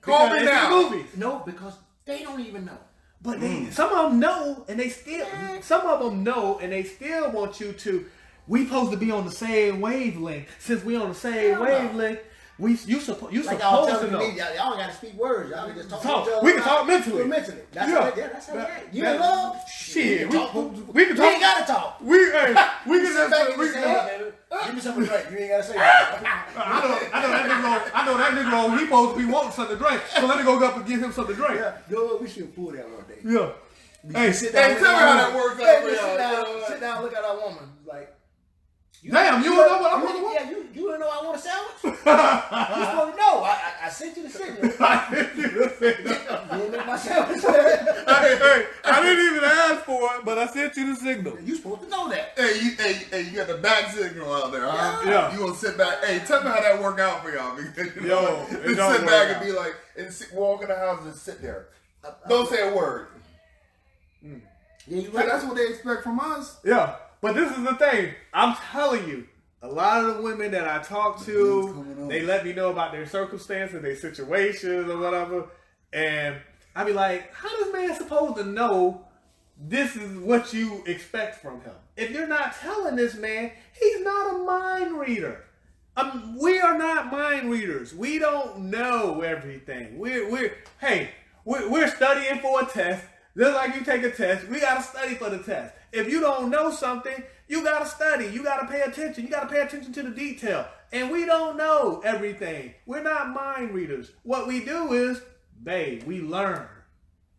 Call me now. No, because they don't even know. But some of them know, and they still. Some of them know, and they still want you to. We supposed to be on the same wavelength. Since we on the same wavelength, you supposed to know. Y'all got to speak words. Y'all can just talk. To each other. We can talk mentally. That's how it is. You in love? Shit. We ain't got to talk. We can just baby. Give me something to drink. You ain't got to say that. I know that nigga. He supposed to be wanting something to drink. So let me go up and get him something to drink. Yeah. You know what? We should pull that one day. Yeah. Hey, tell me how that works out. Sit down, look at our woman. Like, damn, you don't know what I want to want? Yeah, you don't know I want a sandwich? You supposed to know. I sent you the signal. You didn't make my sandwich. Hey, I didn't even ask for it, but I sent you the signal. You supposed to know that. Hey, you got the back signal out there, huh? Yeah. You gonna sit back? Hey, tell me how that work out for y'all. Because sit back and be like, walk in the house and sit there. Don't say a word. Yeah, you right. That's what they expect from us. Yeah, but this is the thing. I'm telling you, a lot of the women that I talk to, they let me know about their circumstances, their situations, or whatever, and I be like, how does man supposed to know this is what you expect from him? If you're not telling this man, he's not a mind reader. We are not mind readers. We don't know everything. We're studying for a test. Just like you take a test, we got to study for the test. If you don't know something, you got to study. You got to pay attention. You got to pay attention to the detail. And we don't know everything. We're not mind readers. What we do is, we learn.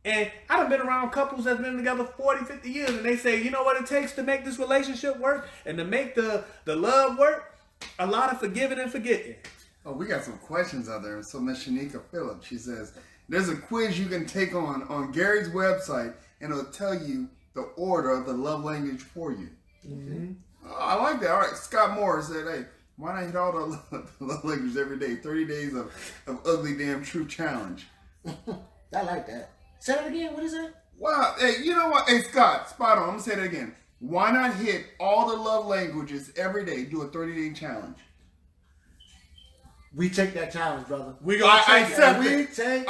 And I done been around couples that's been together 40, 50 years, and they say, you know what it takes to make this relationship work and to make the love work? A lot of forgiving and forgetting. Oh, we got some questions out there. So Miss Shanika Phillips, she says, there's a quiz you can take on Gary's website, and it'll tell you the order of the love language for you. Mm-hmm. I like that. All right, Scott Moore said, hey, why not hit all the love languages every day? 30 days of ugly damn true challenge. I like that. Say that again. What is that? Wow. Hey, you know what? Hey, Scott, spot on. I'm going to say that again. Why not hit all the love languages every day? Do a 30-day challenge. We take that challenge, brother. I accept it.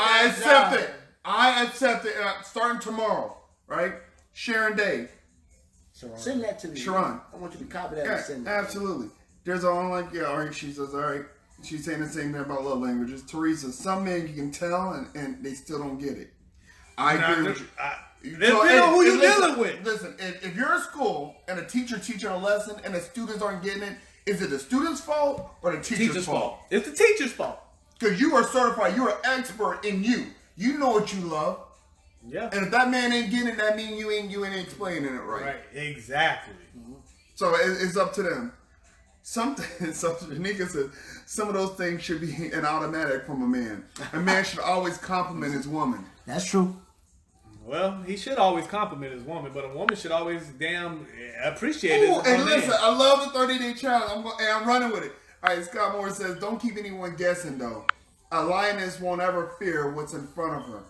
I accept it. Starting tomorrow, right? Sharon Day. Send that to me. Sharon. I want you to copy that and send it. Absolutely. There's all like, all right, she says, all right. She's saying the same thing about love languages. Teresa, some men you can tell and they still don't get it. I agree with you. Depending on who you're dealing with. Listen, if you're in school and a teacher teaching a lesson and the students aren't getting it, Is it the student's fault or the teacher's fault? It's the teacher's fault. Because you are certified. You're an expert in you. You know what you love. Yeah. And if that man ain't getting it, that means you ain't explaining it right. Right. Exactly. So it's up to them. Shanika says, some of those things should be an automatic from a man. A man should always compliment his woman. That's true. Well, he should always compliment his woman, but a woman should always damn appreciate Ooh, it. and listen, I love the 30-day challenge. I'm running with it. All right, Scott Moore says, don't keep anyone guessing, though. A lioness won't ever fear what's in front of her,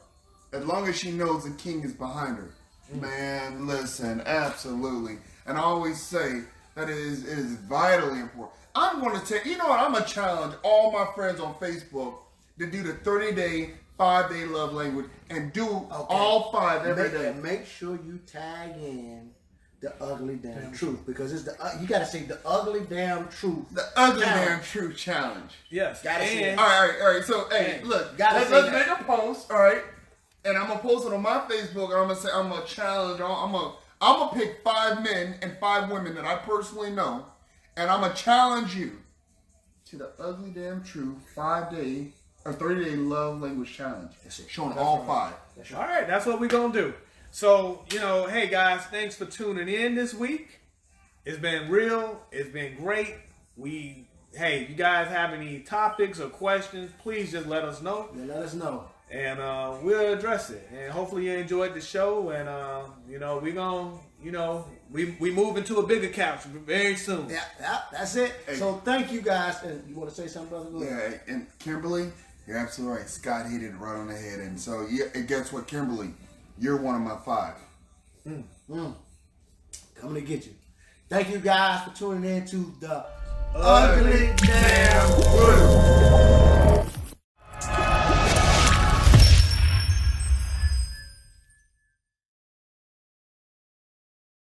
as long as she knows the king is behind her. Man, listen, absolutely. And I always say that it is vitally important. I'm going to tell you know what? I'm going to challenge all my friends on Facebook to do the 30-day, 5-day love language and do all 5 every day. Make sure you tag in the ugly damn truth, because it's you got to say the ugly damn truth. The ugly damn truth challenge. Yes. Gotta say it. All right. So, hey, look, let's make a post, all right? And I'm gonna post it on my Facebook. And I'm gonna say I'm gonna challenge. I'm gonna pick 5 men and 5 women that I personally know, and I'm gonna challenge you to the ugly damn truth 5-day or 30-day love language challenge. Showing all 5. All right, that's what we're going to do. So, hey guys, thanks for tuning in this week. It's been real. It's been great. Hey, you guys have any topics or questions, please just let us know. Yeah, let us know. And we'll address it. And hopefully you enjoyed the show. And, we're going to, we move into a bigger couch very soon. Yeah, that's it. Hey. So thank you guys. And you want to say something, brother? Yeah, and Kimberly, you're absolutely right. Scott hit it right on the head. And so, and guess what, Kimberly? You're one of my 5. Coming to get you. Thank you guys for tuning in to the Ugly Damn Truth.